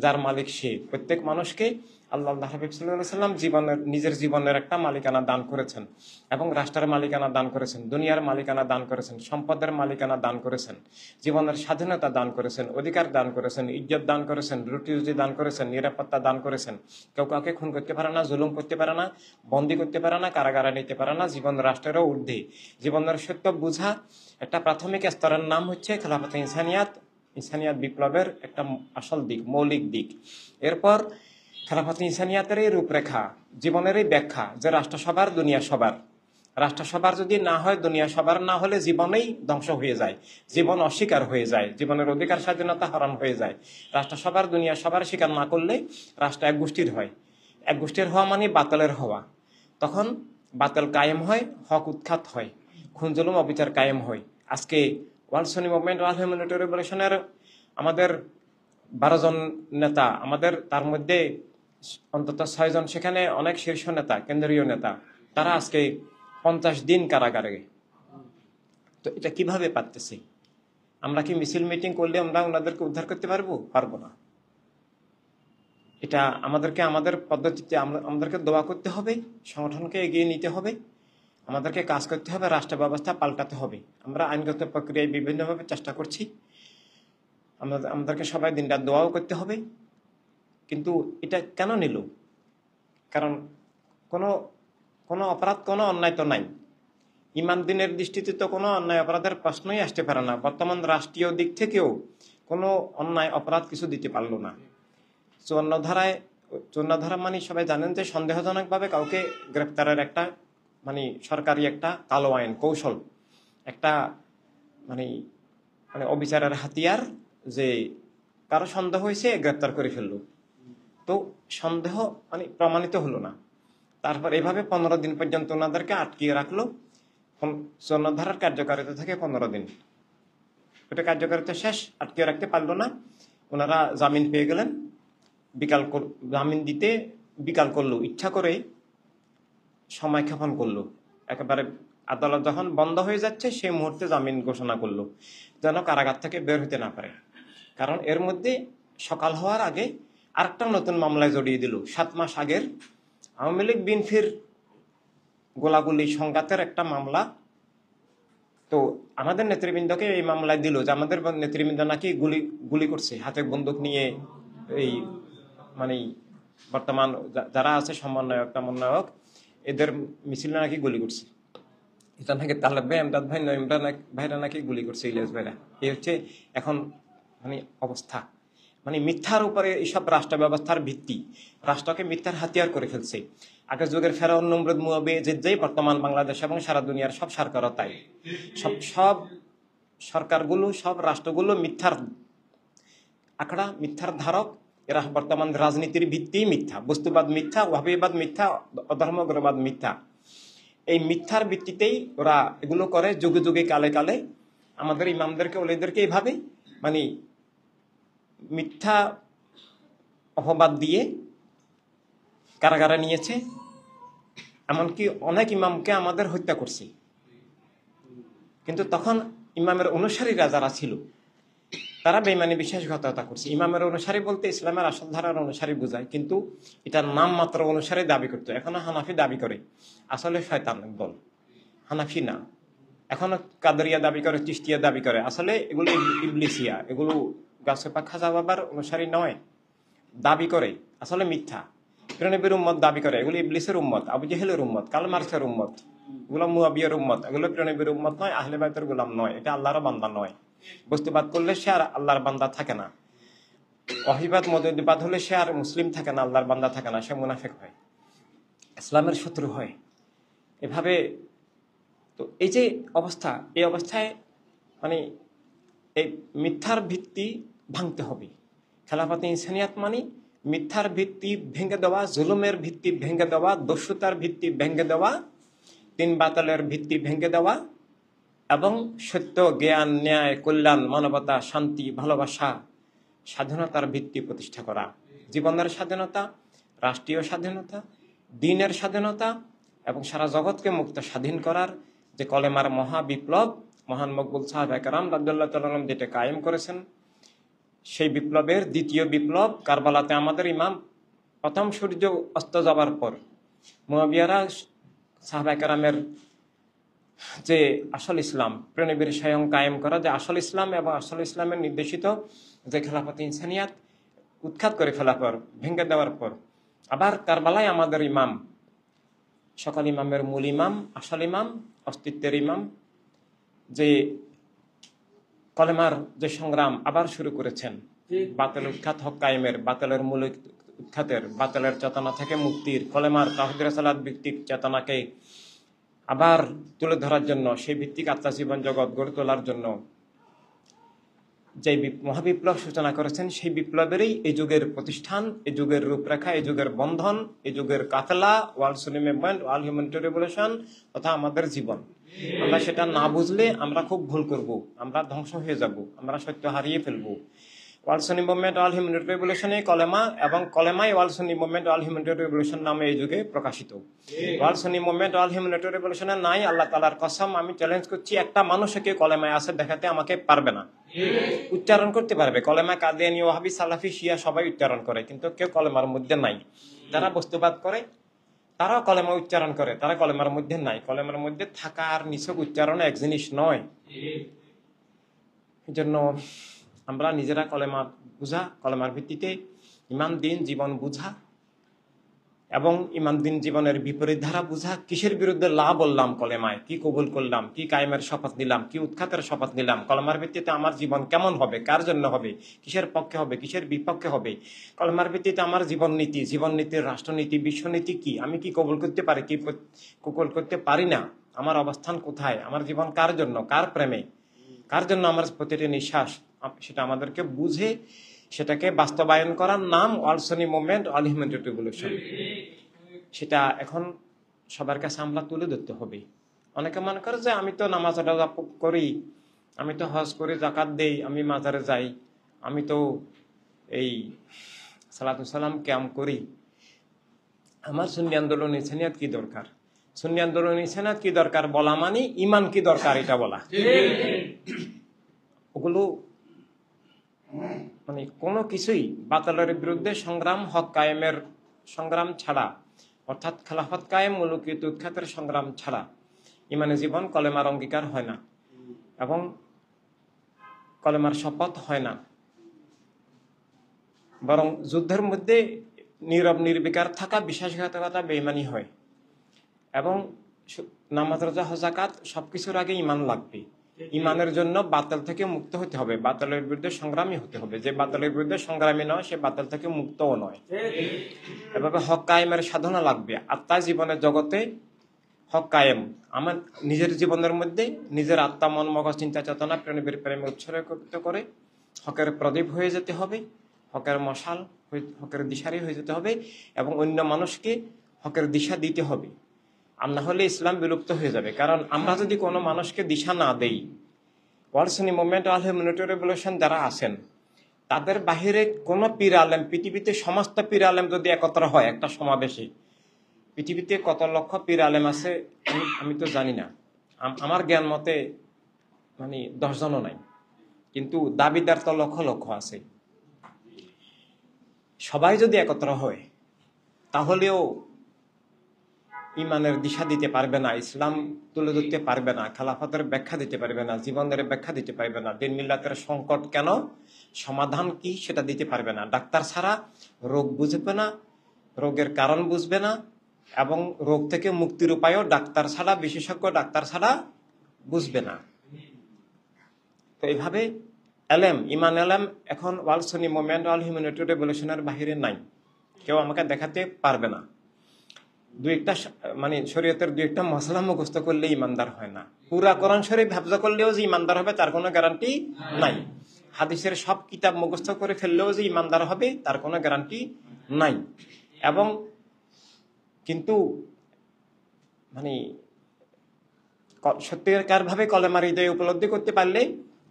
যার মালিক সে, প্রত্যেক মানুষকে আল্লাহ হাবিব সাল্লাল্লাহু আলাইহি সাল্লাম নিজের জীবনের একটা মালিকানা দান করেছেন এবং রাষ্ট্রের মালিকানা দান করেছেন, দুনিয়ার মালিকানা দান করেছেন, সম্পদের মালিকানা দান করেছেন, জীবনের স্বাধীনতা দান করেছেন, অধিকার দান করেছেন, ইজ্জত দান করেছেন, রুটি রুজি দান করেছেন, নিরাপত্তা দান করেছেন। কেউ কাউকে খুন করতে পারে না, জুলুম করতে পারে না, বন্দী করতে পারে না, কারাগারে নিতে পারে না। জীবন রাষ্ট্রেরও ঊর্ধ্বে। জীবনের সত্য বুঝা একটা প্রাথমিক স্তরের নাম হচ্ছে খেলাফতে ইনসানিয়াত। ইনসানিয়াত বিপ্লবের একটা আসল দিক, মৌলিক দিক। এরপর খেলাফত ইনসানিয়াতের এই রূপরেখা, জীবনের এই ব্যাখ্যা যে রাষ্ট্র সবার, দুনিয়া সবার। রাষ্ট্র সবার যদি না হয়, দুনিয়া সবার না হলে জীবনেই ধ্বংস হয়ে যায়, জীবন অস্বীকার হয়ে যায়, জীবনের অধিকার স্বাধীনতা হরণ হয়ে যায়। রাষ্ট্র সবার, দুনিয়া সবার স্বীকার না করলে রাষ্ট্র এক গোষ্ঠীর হয়। এক গোষ্ঠীর হওয়া মানে বাতিলের হওয়া। তখন বাতিল কায়েম হয়, হক উৎখাত হয়, খুন জুলুম অবিচার কায়েম হয়। আজকে ওয়ার্ল্ড সুন্নি মুভমেন্ট, ওয়ার্ল্ড হিউম্যানিটি রেভলিউশনের আমাদের 12 জন নেতা, আমাদের তার মধ্যে অন্তত 6 জন সেখানে অনেক শীর্ষ নেতা, কেন্দ্রীয় নেতা, তারা আজকে 50 দিন কারাগারে। তো এটা কিভাবে পারতেছি? আমরা কি মিছিল মিটিং করলে আমরা ওনাদেরকে উদ্ধার করতে পারবো না। এটা আমাদেরকে আমাদের পদ্ধতিতে আমাদেরকে দোয়া করতে হবে, সংগঠনকে এগিয়ে নিতে হবে, আমাদেরকে কাজ করতে হবে, রাষ্ট্র ব্যবস্থা পাল্টাতে হবে। আমরা আইনগত প্রক্রিয়ায় বিভিন্নভাবে চেষ্টা করছি, আমাদেরকে সবাই দিনরাত দোয়াও করতে হবে। কিন্তু এটা কেন নিল? কারণ কোনো অপরাধ, কোনো অন্যায় তো নাই। ইমান দিনের দৃষ্টিতে তো কোনো অন্যায় অপরাধের প্রশ্নই আসতে পারে না। বর্তমান রাষ্ট্রীয় দিক থেকেও কোনো অন্যায় অপরাধ কিছু দিতে পারলো না। 54 ধারা মানে সবাই জানেন যে সন্দেহজনকভাবে কাউকে গ্রেপ্তারের একটা মানে সরকারি একটা কালো আইন, কৌশল, একটা মানে অবিচারের হাতিয়ার, যে কারো সন্দেহ হয়েছে গ্রেপ্তার করে ফেললো। তো সন্দেহ মানে প্রমাণিত হলো না। তারপর এভাবে 15 দিন পর্যন্ত ওনাদেরকে আটকিয়ে রাখলো। 54 ধারার কার্যকারিতা থাকে 15 দিন। ওটা কার্যকারিতা শেষ, আটকিয়ে রাখতে পারলো না। ওনারা জামিন পেয়ে গেলেন। জামিন দিতে বিকাল করলো, ইচ্ছা করে সময় ক্ষেপণ করলো। একেবারে আদালত যখন বন্ধ হয়ে যাচ্ছে সেই মুহূর্তে জামিন ঘোষণা করলো, যেন কারাগার থেকে বের হতে না পারে। কারণ এর মধ্যে সকাল হওয়ার আগে আরেকটা নতুন মামলায় জড়িয়ে দিল। 7 মাস আগের আওয়ামী লীগ বিএনপির গোলাগুলি সংঘাতের একটা মামলা। তো আমাদের নেতৃবৃন্দকে এই মামলায় দিল যে আমাদের নেতৃবৃন্দ নাকি গুলি করছে, হাতে বন্দুক নিয়ে। এই মানে বর্তমান যারা আছে সমন্বয়ক এদের মিছিলে নাকি গুলি করছে। এটা নাকি তালেব ভাই, এমদাদ ভাই, নইমরা ভাইরা নাকি গুলি করছে, ইলিয়াস ভাইরা। এই হচ্ছে এখন মানে অবস্থা। মানে মিথ্যার উপরে এইসব রাষ্ট্র ব্যবস্থার ভিত্তি, রাষ্ট্রকে মিথ্যার হাতিয়ার করে ফেলছে। আগের যুগের ফেরাউন, নমরুদ, মুয়াবিয়া, যেই বর্তমান বাংলাদেশ এবং সারা দুনিয়ার সব সরকারও তাই। সব সরকারগুলো, সব রাষ্ট্রগুলো মিথ্যার আখড়া, মিথ্যার ধারক। এরা বর্তমান রাজনীতির ভিত্তি মিথ্যা, বস্তুবাদ মিথ্যা, ওয়াহাবিবাদ মিথ্যা, অধর্মগ্রবাদ মিথ্যা। এই মিথ্যার ভিত্তিতেই ওরা এগুলো করে। যুগে যুগে কালে কালে আমাদের ইমামদেরকে, ওলিদেরকে এইভাবে মানে মিথ্যা অপবাদ দিয়ে কারাগারে নিয়েছে। এমনকি অনেক ইমামকে আমাদের হত্যা করছে। কিন্তু তখন ইমামের অনুসারীরা যারা ছিল তারা বেঈমানি বিশ্বাসঘাতকতা করছে। ইমামের অনুসারী বলতে ইসলামের আসল ধারার অনুসারী বোঝায়, কিন্তু এটার নাম মাত্র অনুসারী দাবি করতো। এখনো হানাফি দাবি করে, আসলে শয়তান দল। হানাফি না, এখনো কাদরিয়া দাবি করে, চিশতিয়া দাবি করে, আসলে এগুলো ইবলিসিয়া, এগুলো গাছে পাখা খাজা বাবার অনুসারী নয়। দাবি করে, আসলে মিথ্যা। প্রিয়নবীর উম্মত দাবি করে, এগুলো ইবলিসের উম্মত, আবু জেহেলের উম্মত, কাল মার্কসের উম্মত, এগুলো মুয়াবিয়ার উম্মত। এগুলো প্রিয়নবীর উম্মত নয়, আহলে বাইতের গোলাম নয়, এটা আল্লাহর বান্দা নয়। বস্তুবাদ করলে সে আর আল্লাহর বান্দা থাকে না। ওয়াহিবাদ মদদবাদ হলে সে আর মুসলিম থাকে না, আল্লাহর বান্দা থাকে না, সে মুনাফিক হয়, ইসলামের শত্রু হয়। এভাবে তো এই যে অবস্থা, এই অবস্থায় মানে এই মিথ্যার ভিত্তি ভাঙতে হবে। খেলাফতে ইনসানিয়াত মানে মিথ্যার ভিত্তি ভেঙে দেওয়া, জুলুমের ভিত্তি ভেঙে দেওয়া, দস্যুতার ভিত্তি ভেঙে দেওয়া, তিন বাতালের ভিত্তি ভেঙে দেওয়া, এবং সত্য, জ্ঞান, ন্যায়, কল্যাণ, মানবতা, শান্তি, ভালোবাসা, স্বাধীনতার ভিত্তি প্রতিষ্ঠা করা। জীবনের স্বাধীনতা, রাষ্ট্রীয় স্বাধীনতা, দিনের স্বাধীনতা এবং সারা জগৎকে মুক্ত স্বাধীন করার যে কলেমার মহা বিপ্লব, মহান মকবুল সাহাবা কেরাম রাদিয়াল্লাহু তাআলা আনহুম যেটা কায়েম করেছেন, সেই বিপ্লবের দ্বিতীয় বিপ্লব কারবালাতে আমাদের ইমাম প্রথম সূর্য অস্ত যাবার পর মুয়াবিয়ারা সাহাবায়ে কেরামের যে আসল ইসলাম প্রণবীর স্বয়ং কায়েম করা, যে আসল ইসলাম এবং আসল ইসলামের নির্দেশিত যে খেলাফত ইনসানিয়াত উৎখাত করে ফেলার পর, ভেঙে দেওয়ার পর আবার কারবালায় আমাদের ইমাম, সকল ইমামের মূল ইমাম, আসল ইমাম, অস্তিত্বের ইমাম, যে কলেমার যে সংগ্রাম আবার শুরু করেছেন, বাতিল উৎখাত হক কায়েমের, বাতিলের মূল উৎখাতের, বাতিলের চেতনা থেকে মুক্তির, কলেমার তাওহীদ রিসালাত ভিত্তিক চেতনাকে আবার তুলে ধরার জন্য, সেই ভিত্তিক আত্মজীবন জগৎ গড়ে তোলার জন্য যে মহাবিপ্লব সূচনা করেছেন, সেই বিপ্লবেরই এই যুগের প্রতিষ্ঠান, এই যুগের রূপরেখা, এই যুগের বন্ধন, এই যুগের কাফেলা, ওয়ার্ল্ড সুন্নি মুভমেন্ট, ওয়ার্ল্ড হিউম্যানিটি রেভলিউশন তথা আমাদের জীবন। আমরা সেটা না বুঝলে আমরা খুব ভুল করব, আমরা ধ্বংস হয়ে যাব, আমরা সত্য হারিয়ে ফেলবো। ওয়ার্ল্ড সুন্নি মুভমেন্ট, ওয়ার্ল্ড হিউম্যানিটি রেভলিউশনে কলেমা এবং কলেমাই ওয়ার্ল্ড সুন্নি মুভমেন্ট, ওয়ার্ল্ড হিউম্যানিটি রেভলিউশন নামে এই যুগে প্রকাশিত। ওয়ার্ল্ড সুন্নি মুভমেন্ট, ওয়ার্ল্ড হিউম্যানিটি রেভলিউশনে নাই, আল্লাহ তাআলার কসম আমি চ্যালেঞ্জ করছি, একটা মানুষকে কলেমায় আছে দেখাতে আমাকে পারবে না। উচ্চারণ করতে পারবে, কলেমা কাদিয়ানী, ওয়াহাবি, সালাফি, শিয়া সবাই উচ্চারণ করে, কিন্তু কেউ কলেমার মধ্যে নাই। যারা বস্তুবাদ করে তারাও কলেমা উচ্চারণ করে, তারা কলেমার মধ্যে নাই। কলেমার মধ্যে থাকা আর নিছক উচ্চারণ এক জিনিস নয়। এই জন্য আমরা নিজেরা কলেমা বুঝা, কলেমার ভিত্তিতে ইমান দিন জীবন বুঝা এবং ইমান দিন জীবনের বিপরীত ধারা বুঝা, কিসের বিরুদ্ধে লা বললাম কলেমায়, কি কবুল করলাম, কি কায়েমের শপথ নিলাম, কি উৎখাতের শপথ নিলাম, কলেমার ভিত্তিতে আমার জীবন কেমন হবে, কার জন্য হবে, কিসের পক্ষে হবে, কিসের বিপক্ষে হবে, কলেমার ভিত্তিতে আমার জীবন নীতি, জীবন নীতির রাষ্ট্রনীতি, বিশ্বনীতি কি, আমি কি কবুল করতে পারি, কি কবুল করতে পারি না, আমার অবস্থান কোথায়, আমার জীবন কার জন্য, কার প্রেমে, কার জন্য আমার প্রতিটি নিঃশ্বাস, সেটা আমাদেরকে বুঝে সেটাকে বাস্তবায়ন করার নাম ওয়ার্ল্ড সুন্নি মুভমেন্ট, ওয়ার্ল্ড হিউম্যানিটি রেভলিউশন। সেটা এখন সবার কাছে আমরা তুলে ধরতে হবে। অনেকে মনে করে যে আমি তো নামাজ রোজা করি, আমি তো হজ করি, যাকাত দেই, আমি মাজারে যাই, আমি তো এই সালাতুল সালাম কিয়াম করি, আমার সুন্নি আন্দোলন ইনসানিয়াত কি দরকার? সুন্নি আন্দোলন ইনসানিয়াত কি দরকার বলা মানে ইমান কি দরকার এটা বলা। ওগুলো মানে কোনো কিছুই বাতিলের বিরুদ্ধে সংগ্রাম, হক কায়েমের সংগ্রাম ছাড়া, অর্থাৎ খেলাফত কায়েম, মুলুকিয়ত উৎখাতের সংগ্রাম ছাড়া ইমানে জীবন, কলেমার অঙ্গীকার হয় না এবং কলেমার শপথ হয় না। বরং যুদ্ধের মধ্যে নীরব নির্বিকার থাকা, বিশ্বাসঘাতকতা, বেঈমানি হয়। এবং নামাজ রোজা হজ যাকাত সবকিছুর আগে ইমান লাগবে। ইমানের জন্য বাতিল থেকে মুক্ত হতে হবে, বাতিলের বিরুদ্ধে সংগ্রামী হতে হবে। যে বাতিলের বিরুদ্ধে সংগ্রামী নয় সে বাতিল থেকে মুক্তও নয়। এভাবে হক কায়েমের সাধনা লাগবে। আত্মা জীবনের জগতে হক কায়েম, আমার নিজের জীবনের মধ্যে নিজের আত্মা, মন, মগজ, চিন্তা, চেতনা প্রেমের প্রেমে উৎসর্গিত করে হকের প্রদীপ হয়ে যেতে হবে, হকের মশাল, হকের দিশারি হয়ে যেতে হবে এবং অন্য মানুষকে হকের দিশা দিতে হবে। আর না হলে ইসলাম বিলুপ্ত হয়ে যাবে। কারণ আমরা যদি কোনো মানুষকে দিশা না দেই, ওয়ার্ল্ড সুন্নি মুভমেন্ট, ওয়ার্ল্ড হিউম্যানিটি রেভলিউশন যারা আছেন তাদের বাহিরে কোনো পীর আলেম, পৃথিবীতে সমস্ত পীর আলেম যদি একত্র হয় একটা সমাবেশে, পৃথিবীতে কত লক্ষ পীর আলেম আছে আমি তো জানি না, আমার জ্ঞান মতে মানে 10 জনও নাই, কিন্তু দাবিদার তো লক্ষ লক্ষ আছে। সবাই যদি একত্র হয় তাহলেও ইমানের দিশা দিতে পারবে না, ইসলাম তুলে ধরতে পারবে না, খেলাফতের ব্যাখ্যা দিতে পারবে না, জীবনের ব্যাখ্যা দিতে পারবে না, দিন মিল্লাতের সংকট কেন, সমাধান কি সেটা দিতে পারবে না। ডাক্তার ছাড়া রোগ বুঝবে না, রোগের কারণ বুঝবে না এবং রোগ থেকে মুক্তির উপায়ও ডাক্তার ছাড়া, বিশেষজ্ঞ ডাক্তার ছাড়া বুঝবে না। তো এইভাবে এলেম, ইমান এলেম এখন ওয়ার্ল্ড সুন্নি মুভমেন্ট, ওয়ার্ল্ড হিউম্যানিটি রেভলিউশনের বাহিরে নাই, কেউ আমাকে দেখাতে পারবে না। দুই একটা মানে শরীয়তের দুই একটা মশলা মুখস্থ করলে ইমানদার হয় না। পুরা কোরআন শরীফ হাফজা করলেও যে ইমানদার হবে তার কোনো গ্যারান্টি নাই। হাদিসের সব কিতাব মুখস্থ করে ফেললেও যে ইমানদার হবে তার কোনো গ্যারান্টি নাই। এবং কিন্তু মানে সত্যিকার ভাবে কলেমার হৃদয়ে উপলব্ধি করতে পারলে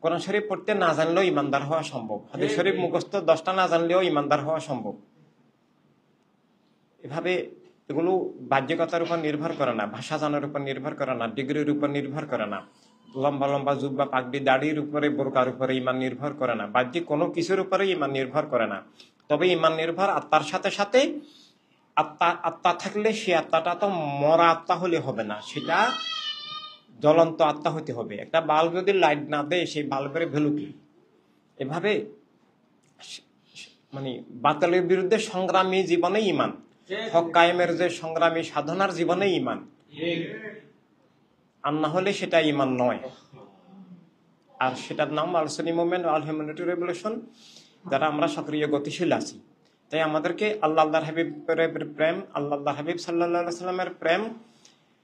কোরআন শরীফ পড়তে না জানলেও ইমানদার হওয়া সম্ভব, হাদিস শরীফ মুখস্থ 10টা না জানলেও ইমানদার হওয়া সম্ভব। এভাবে এগুলো বাহ্যিকতার উপর নির্ভর করে না, ভাষা জানার উপর নির্ভর করে না, ডিগ্রির উপর নির্ভর করে না, লম্বা লম্বা জুব্বা পাগড়ি দাড়ির উপরে, বোরকার উপরে ইমান নির্ভর করে না, বাহ্যিক কোনো কিছুর উপরে ইমান নির্ভর করে না। তবে ইমান নির্ভর আত্মার সাথে সাথে আত্মা থাকলে সে আত্মাটা তো মরা আত্মা হলে হবে না, সেটা জ্বলন্ত আত্মা হতে হবে। একটা বাল্ব যদি লাইট না দেয় সেই বাল্বের ভ্যালু কি? এভাবে মানে বাতিলের বিরুদ্ধে সংগ্রামী জীবনে ইমান, হক কায়েমের যে সংগ্রামী সাধনার জীবনে ইমান, আর না হলে সেটা ইমান নয়। আর সেটার নাম আল সুন্নি মুভমেন্ট, আল হিউম্যানিটি রেভলিউশন, যারা আমরা সক্রিয় গতিশীল আছি। তাই আমাদেরকে আল্লাহ হাবিবের প্রেম, আল্লাহ হাবিব সাল্লাল্লাহু সাল্লামের প্রেম,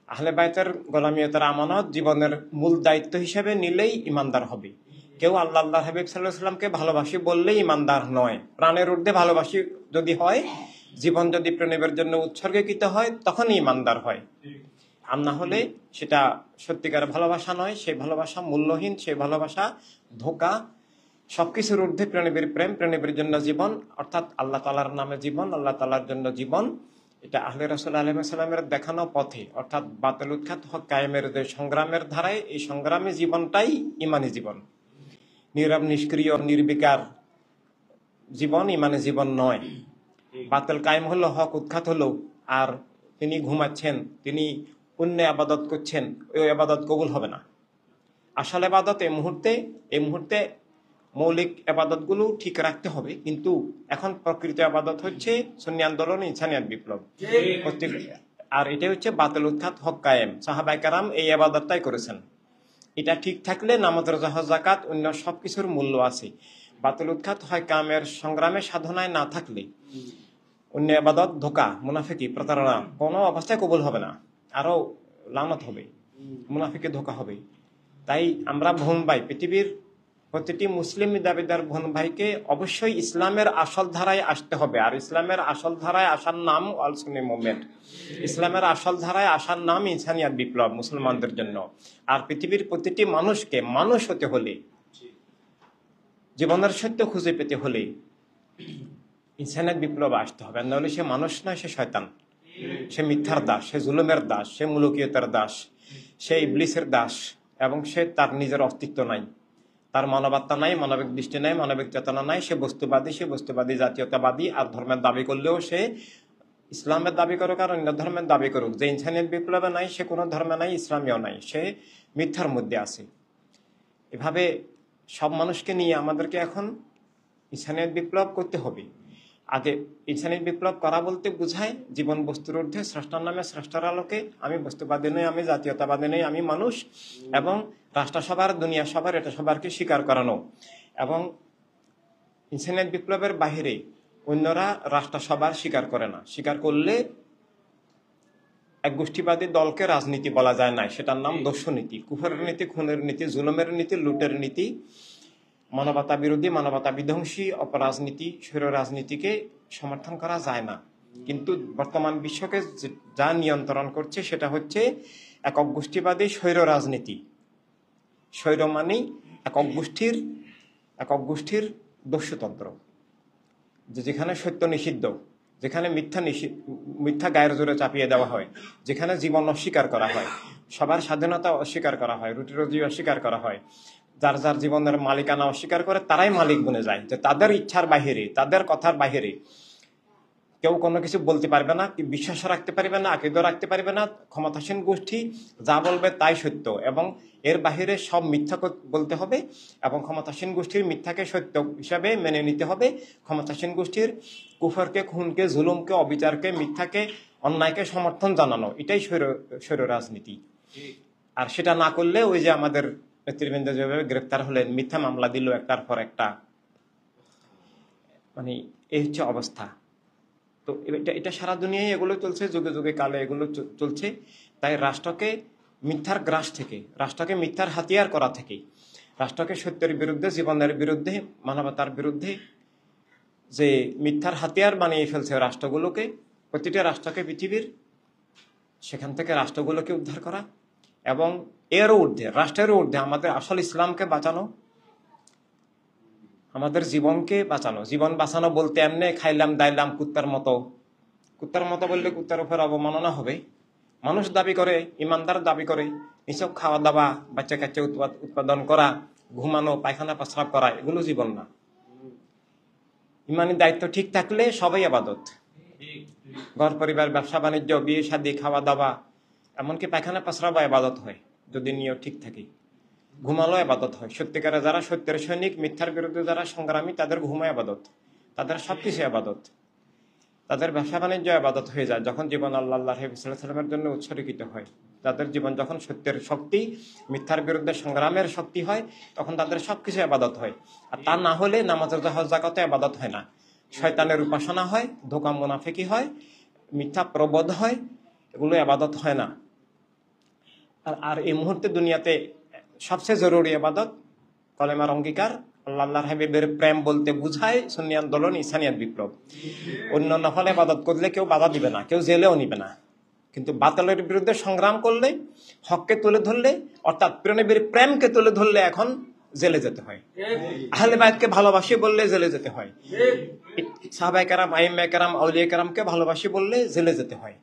আহলে বাইতের গোলামিয়তের আমানত জীবনের মূল দায়িত্ব হিসেবে নিলেই ইমানদার হবে। কেউ আল্লাহ হাবিব সাল্লাল্লাহু সাল্লামকে ভালোবাসি বললেই ইমানদার নয়। প্রাণের ঊর্ধ্বে ভালোবাসি যদি হয়, জীবন যদি প্রেমের জন্য উৎসর্গীকৃত হয়, তখনই ইমানদার হয়। আর না হলে সেটা সত্যিকার ভালোবাসা নয়, সেই ভালোবাসা মূল্যহীন, সেই ভালোবাসা ধোঁকা। সবকিছুর ঊর্ধ্বে প্রেমের প্রেম, প্রেমের জন্য জীবন, অর্থাৎ আল্লাহ তাআলার নামে জীবন, আল্লাহ তাআলার জন্য জীবন। এটা আহলে রাসূল আলাইহিস সালামের দেখানো পথে, অর্থাৎ বাতিল উৎখাত হক কায়েমের যে সংগ্রামের ধারায়, এই সংগ্রামী জীবনটাই ইমানি জীবন। নীরব নিষ্ক্রিয় নির্বিকার জীবন ইমানি জীবন নয়। বাতিল কায়েম হলো, হক উৎখাত হলো, আর তিনি ঘুমাচ্ছেন, তিনি পুণ্য আবাদত করছেন, ওই আবাদত কবুল হবে না। আসল আবাদত এই মুহূর্তে মৌলিক আবাদতগুলো ঠিক রাখতে হবে, কিন্তু এখন প্রকৃত আবাদত হচ্ছে সুন্নি আন্দোলন, ইনসানিয়াত বিপ্লব। আর এটা হচ্ছে বাতিল উৎখাত হক কায়েম। সাহাবায়ে কেরাম এই আবাদতটাই করেছেন। এটা ঠিক থাকলে নামাজ, রোজা, হজ, যাকাত, অন্য সবকিছুর মূল্য আছে। বাতিল উৎখাত হয় কামের সংগ্রামে সাধনায় না থাকলে অন্য আবাদত, ধোঁকা, মুনাফিকি, প্রতারণা কোনো অবস্থায় কবুল হবে না, আরো লানত হবে, মুনাফিকে ধোঁকা হবে। তাই আমরা বোন ভাই, পৃথিবীর প্রতিটি মুসলিম দাবিদার বোন ভাইকে অবশ্যই ইসলামের আসল ধারায় আসতে হবে। আর ইসলামের আসল ধারায় আসার নাম আল সুন্নি মুভমেন্ট, ইসলামের আসল ধারায় আসার নাম ইনসানিয়াত বিপ্লব মুসলমানদের জন্য। আর পৃথিবীর প্রতিটি মানুষকে মানুষ হতে হলে, জীবনের সত্য খুঁজে পেতে হলে ইনসানিয়াত বিপ্লব আসতে হবে। নাহলে সে মানুষ নয়, সে শয়তান, সে মিথ্যার দাস, সে জুলুমের দাস, সে মুলুকিয়তের দাস, সে ইবলিসের দাস, এবং সে তার নিজের অস্তিত্ব নাই, তার মানবাত্মা নাই, মানবিক দৃষ্টি নাই, মানবিক চেতনা নাই। সে বস্তুবাদী জাতীয়তাবাদী। আর ধর্মের দাবি করলেও সে ইসলামের দাবি করুক আর অন্য ধর্মের দাবি করুক, যে ইনসানিয়াত বিপ্লবে নাই, সে কোনো ধর্মে নাই, ইসলামেও নাই, সে মিথ্যার মধ্যে আছে। এভাবে সব মানুষকে নিয়ে আমাদেরকে এখন ইনসানিয়াত বিপ্লব করতে হবে। আগে ইনসানিয়াত বিপ্লব করা বলতে বোঝায় জীবন বস্তুর ঊর্ধ্বে, স্রষ্টার নামে, স্রষ্টার আলোকে, আমি বস্তুবাদী নই, আমি জাতীয়তাবাদী নই, আমি মানুষ, এবং রাষ্ট্রসভার, দুনিয়া সবার, এটা সবারকে স্বীকার করানো। এবং ইনসানিয়াত বিপ্লবের বাহিরে অন্যরা রাষ্ট্রসভার স্বীকার করে না। স্বীকার করলে এক গোষ্ঠীবাদী দলকে রাজনীতি বলা যায় না, সেটার নাম দস্যুনীতি, কুফরের নীতি, খুনের নীতি, জুলুমের নীতি, লুটের নীতি, মানবতা বিরোধী, মানবতা বিধ্বংসী অপরাজনীতি, স্বৈর রাজনীতিকে সমর্থন করা যায় না। কিন্তু বর্তমান বিশ্বকে যা নিয়ন্ত্রণ করছে সেটা হচ্ছে একক গোষ্ঠীবাদী স্বৈর রাজনীতি। স্বৈর মানে একক গোষ্ঠীর দস্যুতন্ত্র, যেখানে সত্য নিষিদ্ধ, যেখানে মিথ্যা গায়ের জোরে চাপিয়ে দেওয়া হয়, যেখানে জীবন অস্বীকার করা হয়, সবার স্বাধীনতা অস্বীকার করা হয়, রুটি রুজি অস্বীকার করা হয়, যার যার জীবনের মালিকানা অস্বীকার করে তারাই মালিক বনে যায়, যে তাদের ইচ্ছার বাহিরে, তাদের কথার বাহিরে কেউ কোনো কিছু বলতে পারবে না, কি বিশ্বাস রাখতে পারবে না, আকীদা রাখতে পারবে না। ক্ষমতাসীন গোষ্ঠী যা বলবে তাই সত্য, এবং এর বাহিরে সব মিথ্যা বলতে হবে, এবং ক্ষমতাসীন গোষ্ঠীর মিথ্যাকে সত্য হিসাবে মেনে নিতে হবে। ক্ষমতাসীন গোষ্ঠীর কুফরকে, খুনকে, জুলুমকে, অবিচারকে, মিথ্যাকে, অন্যায়কে সমর্থন জানানো, এটাই স্বৈর রাজনীতি। আর সেটা না করলে ওই যে আমাদের নেতৃবৃন্দ যেভাবে গ্রেপ্তার হলেন, মিথ্যা মামলা দিল একটার পর একটা, মানে এই হচ্ছে অবস্থা। তো এটা সারা দুনিয়ায় এগুলো চলছে, যুগে যুগে কালে এগুলো চলছে। তাই রাষ্ট্রকে মিথ্যার গ্রাস থেকে, রাষ্ট্রকে মিথ্যার হাতিয়ার করা থেকে, রাষ্ট্রকে সত্যের বিরুদ্ধে, জীবনের বিরুদ্ধে, মানবতার বিরুদ্ধে যে মিথ্যার হাতিয়ার বানিয়ে ফেলছে রাষ্ট্রগুলোকে, প্রতিটা রাষ্ট্রকে পৃথিবীর, সেখান থেকে রাষ্ট্রগুলোকে উদ্ধার করা, এবং এরও ঊর্ধ্বে, রাষ্ট্রেরও ঊর্ধ্বে আমাদের আসল ইসলামকে বাঁচানো, আমাদের জীবনকে বাঁচানো। জীবন বাঁচানো বলতে এমনি খাইলাম দাইলাম কুত্তার মতো বললে কুত্তার উপর অবমাননা হবে। মানুষ দাবি করে, ইমানদার দাবি করে, নিছক খাওয়া দাওয়া, বাচ্চা কাচ্চা উৎপাদন করা, ঘুমানো, পায়খানা প্রস্রাব করা, এগুলো জীবন না। ইমানি দায়িত্ব ঠিক থাকলে সবাই আবাদত। ঘর পরিবার, ব্যবসা বাণিজ্য, বিয়ে শাদী, খাওয়া দাওয়া, এমনকি পায়খানা পাসরাও আবাদত হয় যদি নিয়ত ঠিক থাকে। ঘুমালো আবাদত হয়। সত্যিকারে যারা সত্যের সৈনিক, মিথ্যার বিরুদ্ধে যারা সংগ্রামী, তাদের ঘুমায় আবাদত, তাদের সবকিছু আবাদত, তাদের ব্যবসা বাণিজ্য আবাদত হয়ে যায় যখন জীবন আল্লাহ সাল্লামের জন্য উৎসর্গিত হয়। তাদের জীবন যখন সত্যের শক্তি, মিথ্যার বিরুদ্ধে সংগ্রামের শক্তি হয়, তখন তাদের সবকিছু আবাদত হয়। আর তা না হলে নামাজের হজ যাকাতে আবাদত হয় না, শয়তানের উপাসনা হয়, ধোঁকা মুনাফিকি হয়, মিথ্যা প্রবোধ হয়, এগুলো আবাদত হয় না। আর এই মুহূর্তে দুনিয়াতে সবচেয়ে জরুরি আবাদত কলেমার অঙ্গীকার, আল্লাহ হাবিবের প্রেম বলতে বুঝায় সুন্নি আন্দোলন, ইসানিয়াত বিপ্লব। অন্য নফল আবাদত করলে কেউ বাধা দিবে না, কেউ জেলেও নিবে না, কিন্তু বাতিলের বিরুদ্ধে সংগ্রাম করলে, হককে তুলে ধরলে, অর্থাৎ প্রেমের প্রেমকে তুলে ধরলে এখন জেলে যেতে হয়। আহলে বাইতকে ভালোবাসি বললে জেলে যেতে হয়। সাহাবায়ে কেরাম, আইম্মায়ে কেরাম, আউলিয়া কেরামকে ভালোবাসি বললে জেলে যেতে হয়।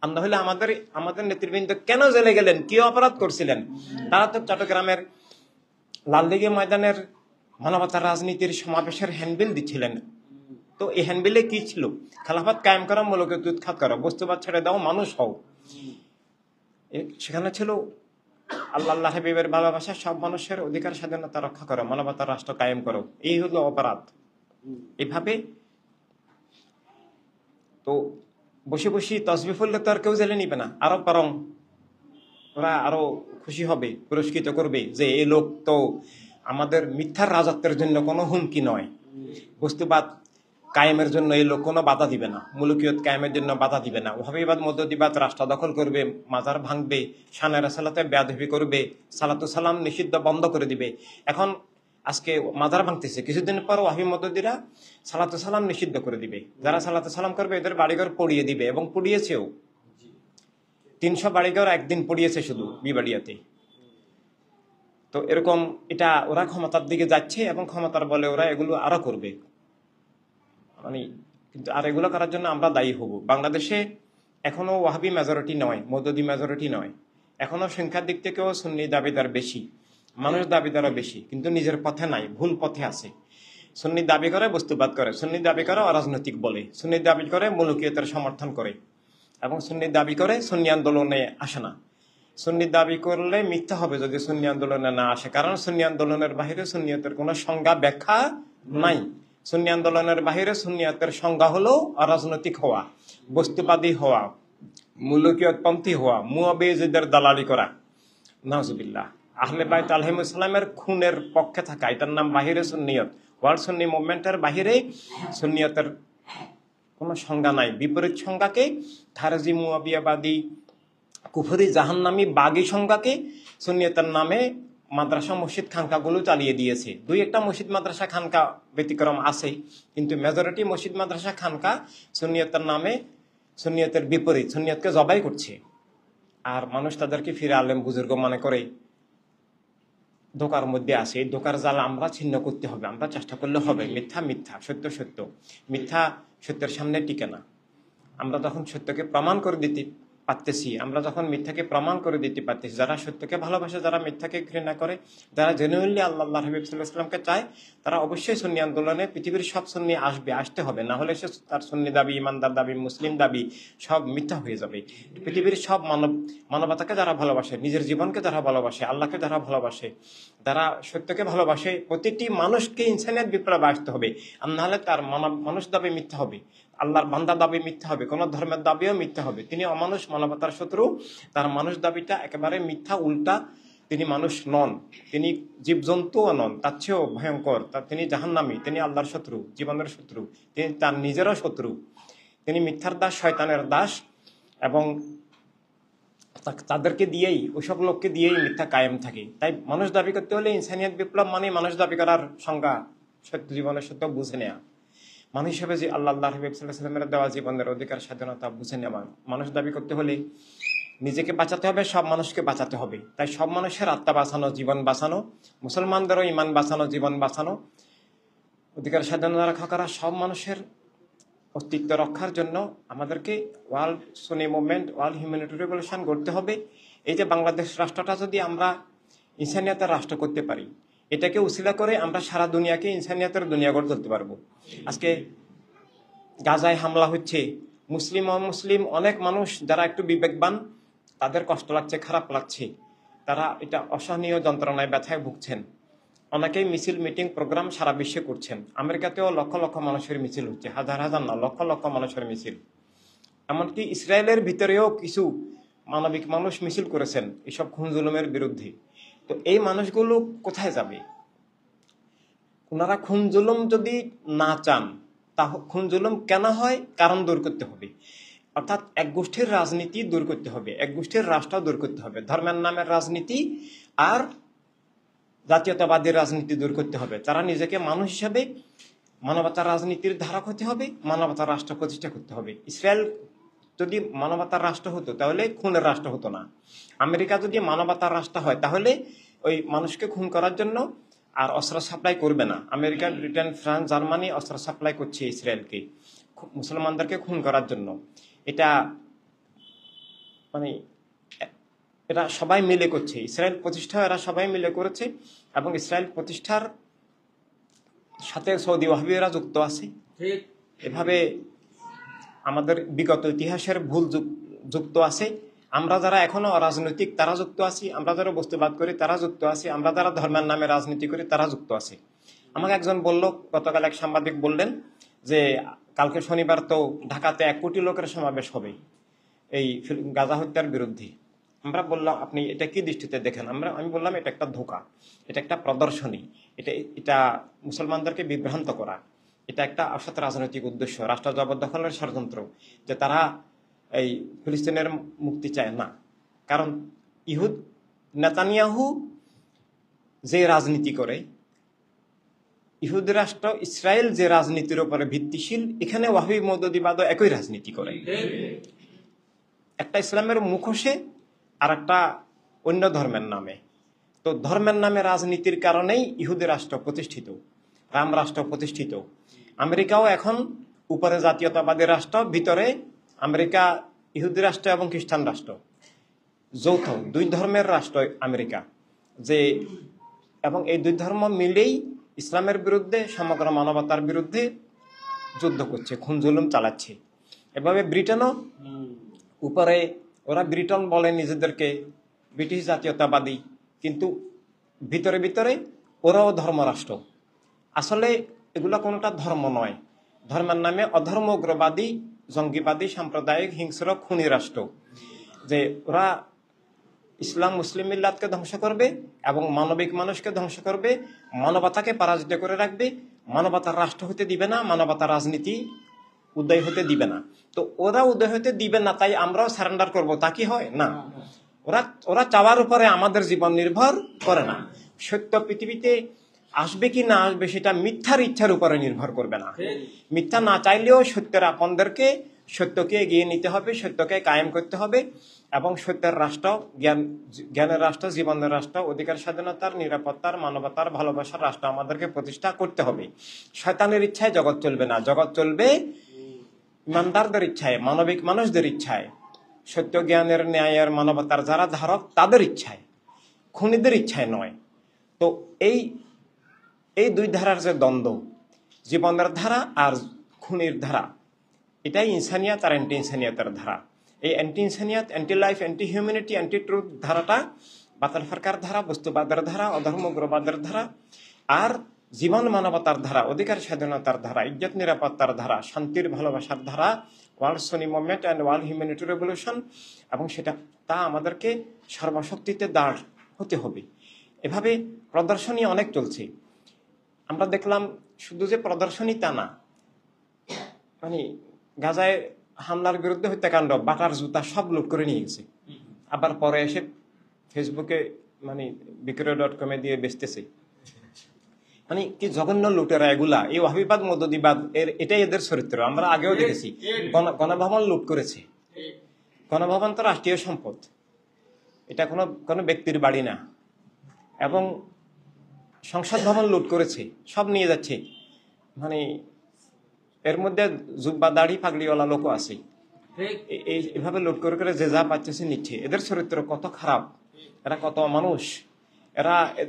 আর না হলে আমাদের নেতৃবৃন্দ কেন জেলে গেলেন, কি অপরাধ করছিলেন? তারা তো চট্টগ্রামের লালদিঘি ময়দানের মানবতার রাজনীতির সমাবেশের হ্যান্ডবিল দিচ্ছিলেন। তো এই হ্যান্ডবিলে কি ছিল? খেলাফত কায়েম করা, মূলকে উৎখাত করা, বস্তুবাদ ছেড়ে দাও, মানুষ হও। সেখানে ছিল আল্লাহ হাবিবের ভালোবাসা, সব মানুষের অধিকার স্বাধীনতা রক্ষা করো, মানবতার রাষ্ট্র কায়েম করো। এই হলো অপরাধ। এভাবে তো বসে বসে তসবিহ পড়লে তো আর কেউ জেলে নিবে না, আরো বরং ওরা আরো খুশি হবে, পুরস্কৃত করবে যে এই লোক তো আমাদের মিথ্যার রাজত্বের জন্য কোনো হুমকি নয়, বস্তুবাদ কায়েমের জন্য এই লোক কোনো বাধা দিবে না, মুলুকিয়ত কায়েমের জন্য বাধা দিবে না, ওহাবিবাদ মধ্যদিবাদ রাষ্ট্র দখল করবে, মাজার ভাঙবে, শানের সালাতে বেয়াদবি করবে, সালাতু সালাম নিষিদ্ধ বন্ধ করে দিবে। এখন আজকে মাজার ভাঙতেছে, কিছুদিন পর ওয়াহাবি মধ্যদিরা সালাতু সালাম নিষিদ্ধ করে দিবে। যারা সালাতু সালাম করবে এদের বাড়িঘর পড়িয়ে দিবে, এবং পড়িয়েছেও। 300 বাড়িঘর একদিন পড়িয়েছে শুধু বিবাড়িয়াতে। তো এরকম এটা ওরা ক্ষমতার দিকে যাচ্ছে, এবং ক্ষমতার বলে ওরা এগুলো আরো করবে। মানে কিন্তু আর এগুলো করার জন্য আমরা দায়ী হব। বাংলাদেশে এখনো ওয়াহাবি মেজরিটি নয়, মদদি মেজরিটি নয়, এখনো সংখ্যার দিক থেকেও সুন্নি দাবিদার বেশি, মানুষ দাবিদারও বেশি, কিন্তু নিজের পথে নাই, ভুল পথে আছে। সুন্নি দাবি করে বস্তুবাদ করে, সুন্নি দাবি করে অরাজনৈতিক বলে, সুন্নি দাবি করে মুলুকিয়তের সমর্থন করে, এবং সুন্নি দাবি করে সুন্নি আন্দোলনে আসে না। সুন্নি দাবি করলে মিথ্যা হবে যদি সুন্নি আন্দোলনে না আসে, কারণ সুন্নি আন্দোলনের বাহিরে সুন্নিয়তের কোনো সংজ্ঞা ব্যাখ্যা নাই। সুন্নি আন্দোলনের বাহিরে সুন্নিয়তের সংজ্ঞা হলো অরাজনৈতিক হওয়া, বস্তুবাদী হওয়া, মুলুকিয়তপন্থী হওয়া, মুয়াবিজদের দালালি করা। নাউজুবিল্লাহ। আহলে বাইত আলাইহিস সালামের খুনের পক্ষে থাকা, এটার নাম বাহিরে সুন্নিয়ত। ওয়ার্ল্ড সুন্নি মুভমেন্টের বাহিরে সুন্নিয়তের কোনো সংজ্ঞা নাই। বিপরীত সংজ্ঞাকে, খারেজি, মুয়াবিয়াবাদী, কুফরি, জাহান্নামী, বাগী সংজ্ঞাকে সুন্নিয়তের নামে মাদ্রাসা, মসজিদ, খানকাগুলো চালিয়ে দিয়েছে। দুই একটা মসজিদ, মাদ্রাসা, খানকা ব্যতিক্রম আছে, কিন্তু মেজরিটি মসজিদ, মাদ্রাসা, খানকা সুন্নিয়তের নামে সুন্নিয়তের বিপরীত, সুন্নিয়তকে জবাই করছে। আর মানুষ তাদেরকে ফিরে আলেম বুজুর্গ মনে করে ধোকার মধ্যে আছে। এই ধোকার জাল আমরা ছিন্ন করতে হবে, আমরা চেষ্টা করলে হবে। মিথ্যা মিথ্যা, সত্য সত্য, মিথ্যা সত্যের সামনে টিকে না। আমরা যখন সত্যকে প্রমাণ করে দিতে পারতেছি, আমরা যখন মিথ্যাকে প্রমাণ করে দিতে পারতেছি, যারা সত্যকে ভালোবাসে, যারা মিথ্যাকে ঘৃণা করে, যারা জেনুইনলি আল্লাহ হাবিব সাল্লাল্লাহু আলাইহি ওয়াসাল্লামকে চায়, তারা অবশ্যই সুন্নি আন্দোলনে পৃথিবীর সব সুন্নি আসতে হবে, না হলে সে তার সুন্নি দাবি, ইমানদার দাবি, মুসলিম দাবি সব মিথ্যা হয়ে যাবে। পৃথিবীর সব মানবতাকে যারা ভালোবাসে, নিজের জীবনকে যারা ভালোবাসে, আল্লাহকে যারা ভালোবাসে, যারা সত্যকে ভালোবাসে, প্রতিটি মানুষকে ইনসানিয়ত বিপ্লবে আসতে হবে। আর নাহলে তার মানুষ দাবি মিথ্যা হবে, আল্লাহর বান্দা দাবি মিথ্যা হবে, কোন ধর্মের দাবিও মিথ্যা হবে। তিনি অমানুষ, মানবতার শত্রু, তার মানুষ দাবিটা একেবারে মিথ্যা, উল্টা। তিনি মানুষ নন, তিনি জীবজন্তুও নন, তার চেয়েও ভয়ঙ্কর। তিনি জাহান্নামী, তিনি আল্লাহর শত্রু, জীবনের শত্রু, তিনি তার নিজেরও শত্রু। তিনি মিথ্যার দাস, শয়তানের দাস, এবং তাদেরকে দিয়েই, ওইসব লোককে দিয়েই মিথ্যা কায়েম থাকে। তাই মানুষ দাবি করতে হলে ইনসানিয়ত বিপ্লব মানে মানুষ দাবি করার সংজ্ঞা, সত্য জীবনের সত্য বুঝে নেওয়া, মানুষ হিসেবে যে আল্লাহ হাবিব সাল্লাল্লাহু আলাইহি ওয়াসাল্লামের দেওয়া জীবনের অধিকার, স্বাধীনতা বুঝে নেওয়া। মানুষ দাবি করতে হলে নিজেকে বাঁচাতে হবে, সব মানুষকে বাঁচাতে হবে। তাই সব মানুষের আত্মা বাঁচানো, জীবন বাঁচানো, মুসলমানদেরও ইমান বাঁচানো, জীবন বাঁচানো, অধিকার স্বাধীনতা রক্ষা করা, সব মানুষের অস্তিত্ব রক্ষার জন্য আমাদেরকে ওয়ার্ল্ড সুন্নি মুভমেন্ট, ওয়ার্ল্ড হিউম্যানিটি রেভলিউশন গড়তে হবে। এই যে বাংলাদেশ রাষ্ট্রটা যদি আমরা ইনসানিয়তের রাষ্ট্র করতে পারি, এটাকে উসিলা করে আমরা সারা দুনিয়াকে ইনসানিয়তের দুনিয়া গড়ে তুলতে পারবো। আজকে গাজায় হামলা হচ্ছে, মুসলিম অমুসলিম অনেক মানুষ যারা একটু বিবেকবান, তাদের কষ্ট লাগছে, খারাপ লাগছে, তারা এটা অসহনীয় যন্ত্রণায় ব্যথায় ভুগছেন। অনেকেই মিছিল মিটিং প্রোগ্রাম সারা বিশ্বে করছেন। আমেরিকাতেও লক্ষ লক্ষ মানুষের মিছিল হচ্ছে, হাজার হাজার না, লক্ষ লক্ষ মানুষের মিছিল। এমনকি ইসরায়েলের ভিতরেও কিছু মানবিক মানুষ মিছিল করেছেন এসব খুন জুলুমের বিরুদ্ধে। তো এই মানুষগুলো কোথায় যাবে? ওনারা খুন জুলুম যদি না চান, তা খুন জুলুম কেন হয় কারণ দূর করতে হবে। অর্থাৎ এক গোষ্ঠীর রাজনীতি দূর করতে হবে, এক গোষ্ঠীর রাষ্ট্র দূর করতে হবে, ধর্মের নামের রাজনীতি আর জাতীয়তাবাদী রাজনীতি দূর করতে হবে। তারা নিজেকে মানুষ হিসাবে মানবতার রাজনীতির ধারক হতে হবে, মানবতার রাষ্ট্র প্রতিষ্ঠা করতে হবে। ইসরায়েল যদি মানবতার রাষ্ট্র হতো তাহলে খুনের রাষ্ট্র হতো না। আমেরিকা যদি মানবতার রাষ্ট্র হয় তাহলে ওই মানুষকে খুন করার জন্য আর অস্ত্র সাপ্লাই করবে না। আমেরিকা, ব্রিটেন, ফ্রান্স, জার্মানি অস্ত্র সাপ্লাই করছে ইসরায়েলকে মুসলমানদেরকে খুন করার জন্য। এটা মানে এরা সবাই মিলে করছে। ইসরায়েল প্রতিষ্ঠা এরা সবাই মিলে করেছে এবং ইসরায়েল প্রতিষ্ঠার সাথে সৌদি ওয়াহাবিরা যুক্ত আছে। এভাবে আমাদের বিগত ইতিহাসের ভুল যুক্ত আছে। আমরা যারা এখনো অরাজনৈতিক তারা যুক্ত আছি, আমরা যারা বস্তুবাদ করি তারা যুক্ত আছি, আমরা যারা ধর্মের নামে রাজনীতি করি তারা যুক্ত আছে। আমাকে একজন বলল, গতকাল এক সাংবাদিক বললেন যে কালকে শনিবার তো ঢাকাতে 1 কোটি লোকের সমাবেশ হবে এই গাজা হত্যার বিরুদ্ধে। আমরা বললাম আপনি এটা কি দৃষ্টিতে দেখেন? আমি বললাম এটা একটা ধোঁকা, এটা একটা প্রদর্শনী, এটা মুসলমানদেরকে বিভ্রান্ত করা, এটা একটা অসৎ রাজনৈতিক উদ্দেশ্য, রাষ্ট্র জবরদখলের ষড়যন্ত্র, যে তারা এই ফিলিস্তিনের মুক্তি চায় না। কারণ নেতানিয়াহু যে রাজনীতি করে, ইহুদি রাষ্ট্র ইসরায়েল যে রাজনীতির উপরে ভিত্তিশীল, এখানে ওয়াহাবি মৌদুদিবাদও একই রাজনীতি করে। একটা ইসলামের মুখোশে আর একটা অন্য ধর্মের নামে। তো ধর্মের নামে রাজনীতির কারণেই ইহুদি রাষ্ট্র প্রতিষ্ঠিত, রাম রাষ্ট্র প্রতিষ্ঠিত। আমেরিকাও এখন উপরে জাতীয়তাবাদী রাষ্ট্র, ভিতরে আমেরিকা ইহুদি রাষ্ট্র এবং খ্রিস্টান রাষ্ট্র, যৌথ 2 ধর্মের রাষ্ট্র আমেরিকা, যে এবং এই 2 ধর্ম মিলেই ইসলামের বিরুদ্ধে, সমগ্র মানবতার বিরুদ্ধে যুদ্ধ করছে, খুন জুলুম চালাচ্ছে। এভাবে ব্রিটেনও উপরে, ওরা ব্রিটেন বলে নিজেদেরকে ব্রিটিশ জাতীয়তাবাদী, কিন্তু ভিতরে ভিতরে ওরাও ধর্মরাষ্ট্র। আসলে এগুলো কোনোটা ধর্ম নয়, ধর্মের নামে অধর্ম, উগ্রবাদী, জঙ্গিবাদী, সাম্প্রদায়িক, হিংস্র, খুনি রাষ্ট্র। যে ওরা ইসলাম মুসলিম মিল্লাতকে ধ্বংস করবে এবং মানবিক মানুষকে ধ্বংস করবে, মানবতাকে পরাজিত করে রাখবে, মানবতার রাষ্ট্র হতে দিবে না, মানবতার রাজনীতি উদয় হতে দিবে না। তো ওরা উদয় হতে দিবে না, তাই আমরাও সারেন্ডার করব, তা কি হয় না? ওরা চাওয়ার উপরে আমাদের জীবন নির্ভর করে না। সত্য পৃথিবীতে আসবে কি না আসবে সেটা মিথ্যার ইচ্ছার উপরে নির্ভর করবে না। মিথ্যা না চাইলেও সত্যের আপনদেরকে সত্যকে এগিয়ে নিতে হবে, সত্যকে কায়েম করতে হবে এবং সত্যের রাষ্ট্র, জ্ঞানের রাষ্ট্র, জীবনের রাষ্ট্র, অধিকার স্বাধীনতার, নিরাপত্তার, মানবতার, ভালোবাসার রাষ্ট্র আমাদেরকে প্রতিষ্ঠা করতে হবে। শয়তানের ইচ্ছায় জগৎ চলবে না, জগৎ চলবে ইমানদারদের ইচ্ছায়, মানবিক মানুষদের ইচ্ছায়, সত্য, জ্ঞানের, ন্যায়ের, মানবতার যারা ধারক তাদের ইচ্ছায়, খুনিদের ইচ্ছায় নয়। তো এই 2 ধারার যে দ্বন্দ্ব, জীবনের ধারা আর খুনির ধারা, এটাই ইনসানিয়াত আর অ্যান্টি ইনসানিয়াতের ধারা। এই anti Insaniyat, anti life, anti humanity, anti truth ধারাটা বাতাল ফারকার ধারা, বস্তুবাদের ধারা, অধর্ম উগ্রবাদের ধারা, আর জীবন মানবতার ধারা, অধিকার স্বাধীনতার ধারা, ইজ্জত নিরাপত্তার ধারা, শান্তির ভালোবাসার ধারা, world Sunni Movement and world Humanity revolution. এবং তা আমাদেরকে সর্বশক্তিতে দাঁড় হতে হবে। এভাবে প্রদর্শনী অনেক চলছে। আমরা দেখলাম শুধু যে প্রদর্শনী তা না, মানে গাজায় হামলার বিরুদ্ধে হত্যাকাণ্ড, বাটার জুতা সব লুট করে নিয়ে গেছে, আবার পরে এসে ফেসবুকে মানে বিক্রয়.com দিয়ে বেচতেছে। মানে কি জঘন্য লুটেরা এগুলা, এই ওয়াহাবিবাদ মৌদুদিবাদ এটাই এদের চরিত্র। আমরা আগেও দেখেছি গণভবন লুট করেছে। গণভবন তো রাষ্ট্রীয় সম্পদ, এটা কোনো ব্যক্তির বাড়ি না। এবং সংসদ ভবন লুট করেছে, সব নিয়ে যাচ্ছে। মানে এর মধ্যে জুব্বা দাড়ি পাগড়িওয়ালা লোকও আছে। এইভাবে লুট করে করে যে যা পাচ্ছে নিচ্ছে। এদের চরিত্র কত খারাপ, এরা কত মানুষ,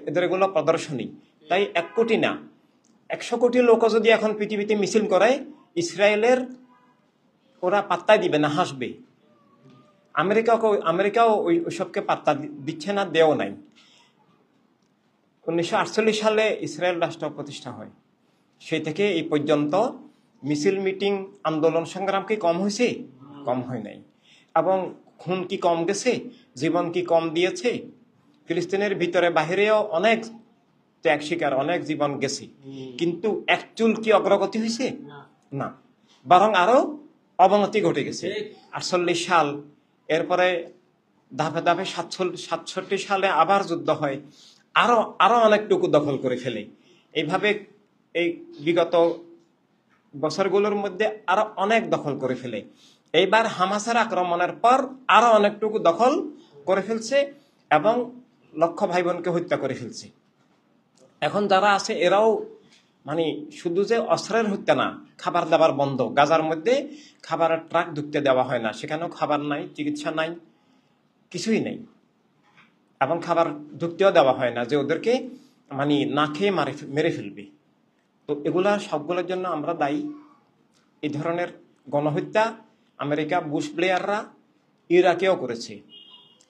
এদের এগুলো প্রদর্শনী। তাই 1 কোটি না, 100 কোটি লোক যদি এখন পৃথিবীতে মিছিল করে ইসরায়েলের ওরা পাত্তাই দিবে না, হাসবে। আমেরিকাও ওইসবকে পাত্তা দিচ্ছে না, দেও নাই। 1948 সালে ইসরায়েল রাষ্ট্র প্রতিষ্ঠা হয়, সেই থেকে এই পর্যন্ত মিছিল, মিটিং, আন্দোলন, সংগ্রাম কি কম হয়েছে? কম হয় নাই। এবং খুন কি কম গেছে? জীবন কি কম দিয়েছে? ফিলিস্তিনের ভিতরে বাহিরেও অনেক ত্যাগ শিকার, অনেক জীবন গেছে, কিন্তু এক চুল কি অগ্রগতি হয়েছে? না, বরং আরো অবনতি ঘটে গেছে। 48 সাল, এরপরে ধাপে ধাপে 67 সালে আবার যুদ্ধ হয়, আরো অনেকটুকু দখল করে ফেলে। এইভাবে এই বিগত বছরগুলোর মধ্যে আরো অনেক দখল করে ফেলে। এইবার হামাসের আক্রমণের পর আরো অনেকটুকু দখল করে ফেলছে এবং লক্ষ ভাই বোনকে হত্যা করে ফেলছে। এখন যারা আছে এরাও মানে শুধু যে অস্ত্রের হত্যা না, খাবার দাবার বন্ধ। গাজার মধ্যে খাবারের ট্রাক ঢুকতে দেওয়া হয় না, সেখানেও খাবার নাই, চিকিৎসা নাই, কিছুই নেই। এবং খাবার ঢুকতেও দেওয়া হয় না, যে ওদেরকে মানে না খেয়ে মেরে ফেলবে। তো এগুলা সবগুলোর জন্য আমরা দায়ী। এই ধরনের গণহত্যা আমেরিকা, বুশ প্লেয়াররা ইরাকেও করেছে,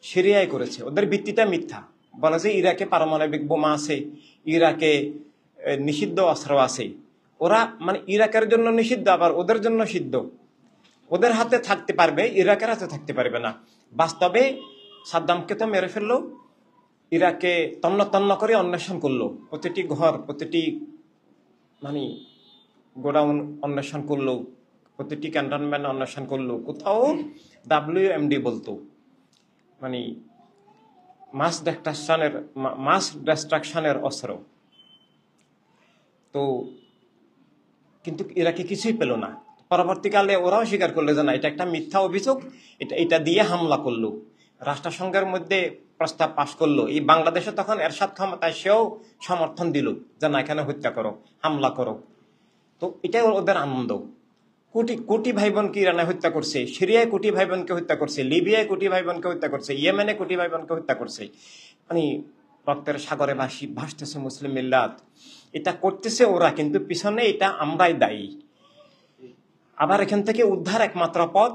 সিরিয়ায় করেছে। ওদের ভিত্তিটা মিথ্যা, বলে যে ইরাকে পারমাণবিক বোমা আছে, ইরাকে নিষিদ্ধ অস্ত্র আছে। ওরা মানে ইরাকের জন্য নিষিদ্ধ, আবার ওদের জন্য সিদ্ধ। ওদের হাতে থাকতে পারবে, ইরাকের হাতে থাকতে পারবে না। বাস্তবে সাদ্দামকে তো মেরে ফেললো, ইরাকে তন্ন তন্ন করে অন্বেষণ করলো, প্রতিটি ঘর, প্রতিটি মানে গোডাউন অন্বেষণ করলো, প্রতিটি ক্যান্টনমেন্ট অন্বেষণ করলো, কোথাও WMD বলতো, মানে মাস ডিস্ট্রাকশনের অস্ত্র। তো কিন্তু ইরাকে কিছুই পেল না। পরবর্তীকালে ওরাও স্বীকার করলো যে না, এটা একটা মিথ্যা অভিযোগ, এটা দিয়ে হামলা করলো। রাষ্ট্রসংঘের মধ্যে প্রস্তাব পাশ করলো। এই বাংলাদেশে তখন এরশাদ ক্ষমতায়, সেও সমর্থন দিল যে না, এখানে হত্যা করো, হামলা করো। তো এটাই ওদের আনন্দ। কোটি কোটি ভাই বোনকে ইরানে হত্যা করছে, সিরিয়ায় কোটি ভাই বোনকে হত্যা করছে, লিবিয়ায় কোটি ভাই বোনকে হত্যা করছে, ইয়েমেনে কোটি ভাই বোনকে হত্যা করছে। মানে রক্তের সাগরে ভাসতেছে মুসলিম মিল্লাত। এটা করতেছে ওরা, কিন্তু পিছনে এটা আমরাই দায়ী। আবার এখান থেকে উদ্ধার একমাত্র পথ,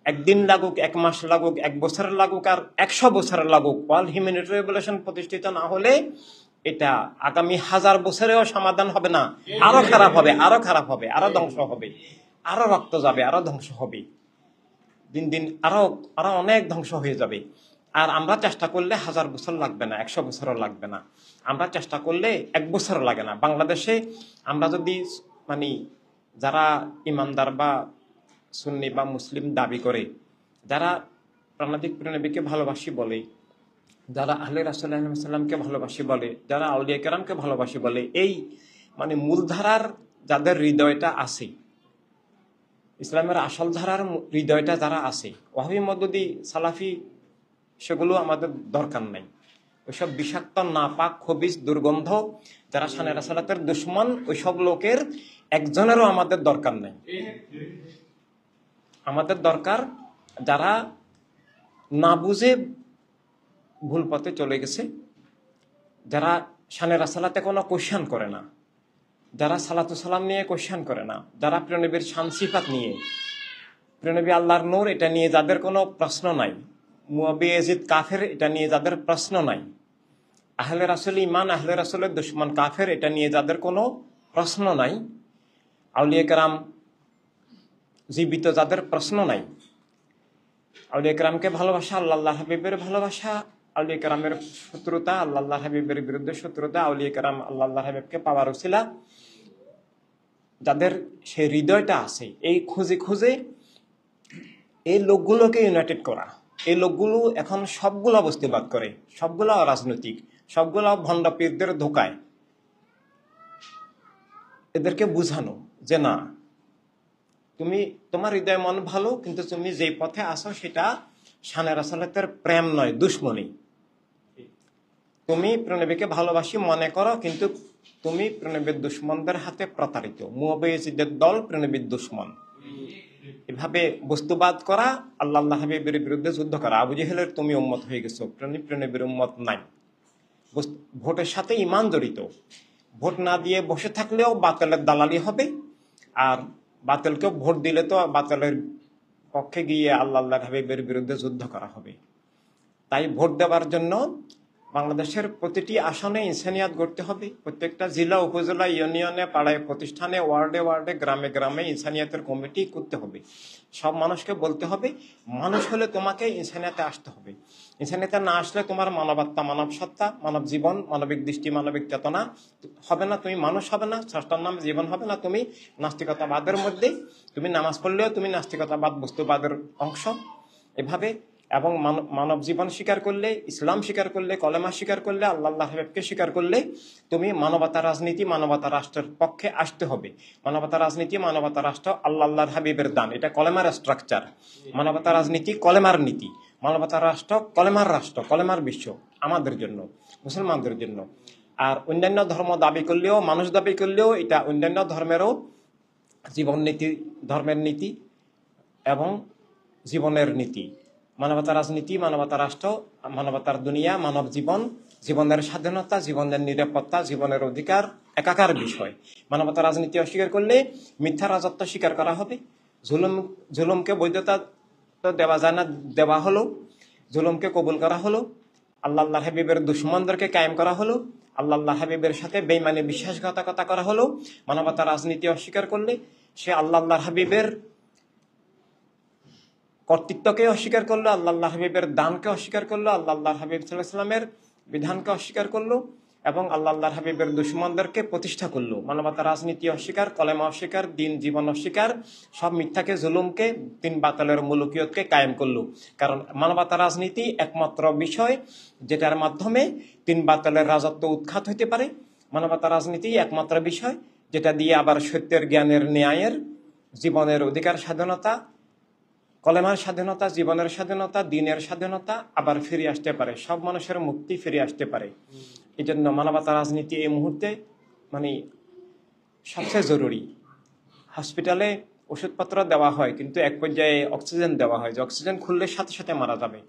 একদিন লাগুক, এক মাস লাগুক, এক বছর লাগুক, আর 100 বছর লাগুক, ওয়ার্ল্ড হিউম্যানিটারিয়ান রেভলিউশন প্রতিষ্ঠিত না হলে এটা আগামী 1000 বছরেও সমাধান হবে না। আরো খারাপ হবে, আরো খারাপ হবে, আরো ধ্বংস হবে, আরো রক্ত যাবে, আরো ধ্বংস হবে। দিন দিন আরো আরো অনেক ধ্বংস হয়ে যাবে। আর আমরা চেষ্টা করলে 1000 বছর লাগবে না, 100 বছরও লাগবে না। আমরা চেষ্টা করলে 1 বছরও লাগে না। বাংলাদেশে আমরা যদি মানে যারা ইমানদার বা সুন্নি বা মুসলিম দাবি করে, যারা প্রাণাধিক প্রেরণবীকে ভালোবাসি বলে, যারা আহলে রাসূলুল্লাহ সাল্লামকে ভালোবাসি বলে, যারা আউলিয়া কেরামকে ভালোবাসি বলে, এই মানে মূলধারার যাদের হৃদয়টা আছে, ইসলামের আসল ধারার হৃদয়টা যারা আছে, ওয়াহাবি, মদদি, সালাফি, সেগুলো আমাদের দরকার নাই। ওইসব বিষাক্ত, নাপাক, খবিস, দুর্গন্ধ, যারা শানে রাসালাতের দুশ্মন, ওইসব লোকের একজনেরও আমাদের দরকার নেই। আমাদের দরকার যারা না বুঝে ভুল পথে চলে গেছে, যারা শানে রাসালাতে কোনো কোশ্চেন করে না, যারা সালাতু সালাম নিয়ে কোশ্চেন করে না, যারা প্রিয়নবীর শান সিফাত নিয়ে, প্রিয়নবী আল্লাহর নূর, এটা নিয়ে যাদের কোনো প্রশ্ন নাই, মুয়াবিয়া ইয়াজিদ কাফের, এটা নিয়ে যাদের প্রশ্ন নাই, আহলে রাসূল ঈমান, আহলে রাসূলের দুশমন কাফের, এটা নিয়ে যাদের কোনো প্রশ্ন নাই, আউলিয়া কেরাম জীবিত যাদের প্রশ্ন নাই, আউলিয়া কেরামকে ভালোবাসা, আল্লাহ হাবিবের ভালোবাসা, আউলিয়া কেরামের শত্রুতা, আল্লাহ হাবিবের বিরুদ্ধে শত্রুতা, আউলিয়া কেরাম আল্লাহ হাবিবকে পাওয়ার উসিলা, যাদের সেই হৃদয়টা আছে, এই খুঁজে খুঁজে এই লোকগুলোকে ইউনাইটেড করা। এই লোকগুলো এখন সবগুলো বস্তিবাদ করে, সবগুলো রাজনৈতিক, সবগুলো ভণ্ড পীরদের ধোকায়। এদেরকে বুঝানো যে না, তুমি তোমার হৃদয় মন ভালো, কিন্তু তুমি যে পথে আসো সেটা শানে রাসালাতের প্রেম নয়, দুশ্মনী। তুমি প্রিয়নবীকে ভালোবাসি মনে করো, কিন্তু তুমি প্রিয়নবীর দুশ্মনদের হাতে প্রতারিত। মুয়াবিয়া ইয়াজিদের দল প্রিয়নবীর দুশ্মন। এভাবে বস্তুবাদ করা, আল্লাহ হাবিবের বিরুদ্ধে যুদ্ধ করা। আবু জেহেলের তুমি উম্মত হয়ে গেছো, প্রিয়নবীর উম্মত নাই। ভোটের সাথে ঈমান জড়িত। ভোট না দিয়ে বসে থাকলেও বাতিলের দালালি হবে, আর বাতিলকে ভোট দিলে তো বাতিলের পক্ষে গিয়ে আল্লাহ হাবিবের বিরুদ্ধে যুদ্ধ করা হবে। তাই ভোট দেওয়ার জন্য বাংলাদেশের প্রতিটি আসনে ইনসানিয়াত গড়তে হবে। প্রত্যেকটা জেলা, উপজেলা, ইউনিয়নে, পাড়ায়, প্রতিষ্ঠানে, ওয়ার্ডে ওয়ার্ডে, গ্রামে গ্রামে ইনসানিয়াতের কমিটি করতে হবে। সব মানুষকে বলতে হবে, মানুষ হলে তোমাকে ইনসানিয়াতে আসতে হবে। ইনসানিয়াতে না আসলে তোমার মানবাত্মা, মানব সত্তা, মানব জীবন, মানবিক দৃষ্টি, মানবিক চেতনা হবে না, তুমি মানুষ হবে না, স্রষ্টার নাম জীবন হবে না, তুমি নাস্তিকতাবাদের মধ্যে, তুমি নামাজ পড়লেও তুমি নাস্তিকতাবাদ বস্তুবাদের অংশ। এভাবে এবং মানব জীবন স্বীকার করলে, ইসলাম স্বীকার করলে, কলেমা স্বীকার করলে, আল্লাহ হাবিবকে স্বীকার করলে তুমি মানবতা রাজনীতি, মানবতা রাষ্ট্রের পক্ষে আসতে হবে। মানবতা রাজনীতি, মানবতা রাষ্ট্র আল্লাহ হাবিবের দান, এটা কলেমার স্ট্রাকচার। মানবতা রাজনীতি কলেমার নীতি, মানবতা রাষ্ট্র কলেমার রাষ্ট্র, কলেমার বিশ্ব আমাদের জন্য, মুসলমানদের জন্য। আর অন্যান্য ধর্ম দাবি করলেও, মানুষ দাবি করলেও এটা অন্যান্য ধর্মেরও জীবন নীতি, ধর্মের নীতি এবং জীবনের নীতি। মানবতা রাজনীতি, মানবতা রাষ্ট্র, মানবতার দুনিয়া, মানব জীবন, জীবনের স্বাধীনতা, জীবনের নিরাপত্তা, জীবনের অধিকার একাকার বিষয়। মানবতা রাজনীতি অস্বীকার করলে মিথ্যা রাজত্ব স্বীকার করা হবে। জুলুমকে বৈধতা তো দেওয়া যায় না, দেওয়া হলো। জুলুমকে কবুল করা হলো। আল্লাহ হাবিবের দুশ্মনদেরকে কায়েম করা হলো। আল্লাহ হাবিবের সাথে বেঈমানি বিশ্বাসঘাতকতা করা হলো। মানবতা রাজনীতি অস্বীকার করলে সে আল্লাহ হাবিবের কর্তৃত্বকে অস্বীকার করলো, আল্লাহ হাবিবের দানকে অস্বীকার করলো, আল্লাহ হাবিব সাল্লাল্লাহু আলাইহি ওয়াসাল্লামের বিধানকে অস্বীকার করলো এবং আল্লাহ হাবিবের দুশমনদেরকে প্রতিষ্ঠা করলো। মানবতা রাজনীতি অস্বীকার, কলেমা অস্বীকার, দিন জীবন অস্বীকার, সব মিথ্যাকে, জুলুমকে, তিন বাতিলের মুলুকিয়তকে কায়েম করলো। কারণ মানবতা রাজনীতি একমাত্র বিষয় যেটার মাধ্যমে তিন বাতিলের রাজত্ব উৎখাত হইতে পারে। মানবতা রাজনীতি একমাত্র বিষয় যেটা দিয়ে আবার সত্যের, জ্ঞানের, ন্যায়ের, জীবনের অধিকার, স্বাধীনতা, কলেমার স্বাধীনতা, জীবনের স্বাধীনতা, দিনের স্বাধীনতা আবার ফিরে আসতে পারে, সব মানুষের মুক্তি ফিরে আসতে পারে। এই জন্য মানবতা রাজনীতি এই মুহূর্তে সবচেয়ে জরুরি। হসপিটালে ওষুধপত্র দেওয়া হয়, কিন্তু এক পর্যায়ে অক্সিজেন দেওয়া হয়, যে অক্সিজেন খুললে সাথে সাথে মারা যাবে।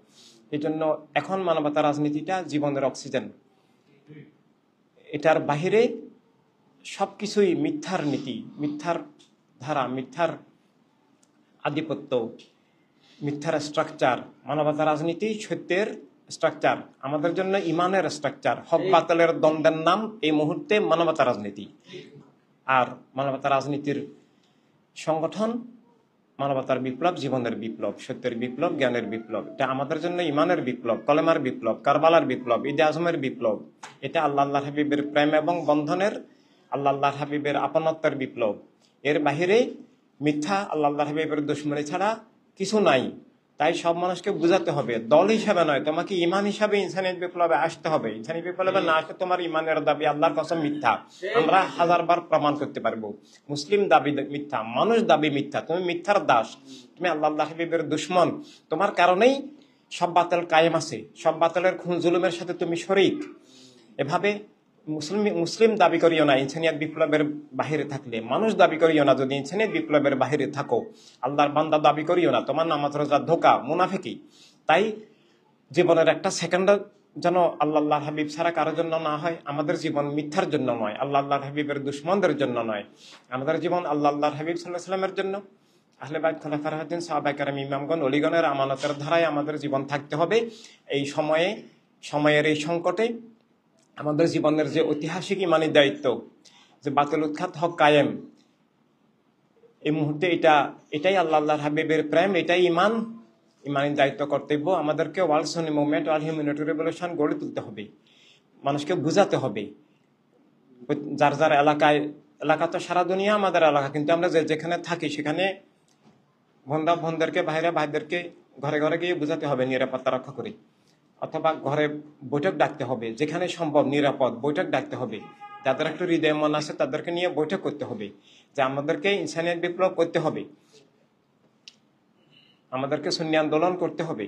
এই জন্য এখন মানবতা রাজনীতিটা জীবনের অক্সিজেন। এটার বাহিরে সবকিছুই মিথ্যার নীতি, মিথ্যার ধারা, মিথ্যার আধিপত্য, মিথ্যার স্ট্রাকচার। মানবতা রাজনীতি সত্যের স্ট্রাকচার, আমাদের জন্য ইমানের স্ট্রাকচার। হক বাতিলের দ্বন্দ্বের নাম এই মুহূর্তে মানবতা রাজনীতি। আর মানবতা রাজনীতির সংগঠন মানবতার বিপ্লব, জীবনের বিপ্লব, সত্যের বিপ্লব, জ্ঞানের বিপ্লব। এটা আমাদের জন্য ইমানের বিপ্লব, কলেমার বিপ্লব, কারবালার বিপ্লব, ঈদে আজমের বিপ্লব। এটা আল্লাহ হাবিবের প্রেম এবং বন্ধনের, আল্লাহ হাবিবের আপনত্বের বিপ্লব। এর বাহিরে মিথ্যা, আল্লাহ হাবিবের দুশমনী ছাড়া কিছু নাই। তাই সব মানুষকে বুঝাতে হবে, দল হিসাবে নয়, তোমাকে ইমান হিসাবে ইনসানিয়ত বিপ্লবে আসতে হবে। ইনসানিয়ত বিপ্লবে না আসলে তোমার ইমানের দাবি আল্লাহর কসম মিথ্যা। আমরা হাজারবার প্রমাণ করতে পারবো। মুসলিম দাবি মিথ্যা, মানুষ দাবি মিথ্যা, তুমি মিথ্যার দাস, তুমি আল্লাহ হাবিবের দুশমন। তোমার কারণেই সব বাতিল কায়েম আছে, সব বাতিলের খুন জুলুমের সাথে তুমি শরীক। এভাবে মুসলিম দাবি করিও না ইনসানিয়ত বিপ্লবের বাহিরে থাকলে, মানুষ দাবি করিও না যদি ইনসানিয়ত বিপ্লবের বাহিরে থাকো, আল্লাহর বান্দা দাবি করিও না, তোমার নামাজ রোজা ধোঁকা, মুনাফিকি। তাই জীবনের একটা সেকেন্ড যেন আল্লাহ হাবিব ছাড়া কারোর জন্য না হয়। আমাদের জীবন মিথ্যার জন্য নয়, আল্লাহ হাবিবের দুশমনদের জন্য নয়। আমাদের জীবন আল্লাহ হাবিব সাল্লাল্লাহু আলাইহি ওয়াসাল্লামের জন্য, আহলে বাইত, খোলাফায়ে রাশিদিন, সাহাবায়ে কেরাম, ইমামগণ, ওলিগণের আমানতের ধারায় আমাদের জীবন থাকতে হবে। এই সময়ের এই সংকটে আমাদের জীবনের যে ঐতিহাসিক ইমানি দায়িত্ব, যে বাতিল উৎখাত, হক কায়েম, এই মুহূর্তে এটাই আল্লাহ হাবিবের প্রেম, এটাই ইমানি দায়িত্ব, কর্তব্য। আমাদেরকে ওয়ার্ল্ড সুন্নি মুভমেন্ট, ওয়ার্ল্ড হিউম্যানিটি রেভলিউশন গড়ে তুলতে হবে, মানুষকে বুঝাতে হবে। যার যার এলাকা তো সারা দুনিয়া আমাদের এলাকা, কিন্তু আমরা যেখানে থাকি সেখানে বোনদেরকে, ভাইদেরকে ঘরে ঘরে গিয়ে বুঝাতে হবে নিরাপত্তা রক্ষা করি, অথবা ঘরে বৈঠক ডাকতে হবে, যেখানে সম্ভব নিরাপদ বৈঠক ডাকতে হবে। যাদের একটু হৃদয় মন আছে তাদেরকে নিয়ে বৈঠক করতে হবে, যে আমাদেরকে ইনসানিয়ত বিপ্লব করতে হবে, আমাদেরকে সুন্নি আন্দোলন করতে হবে।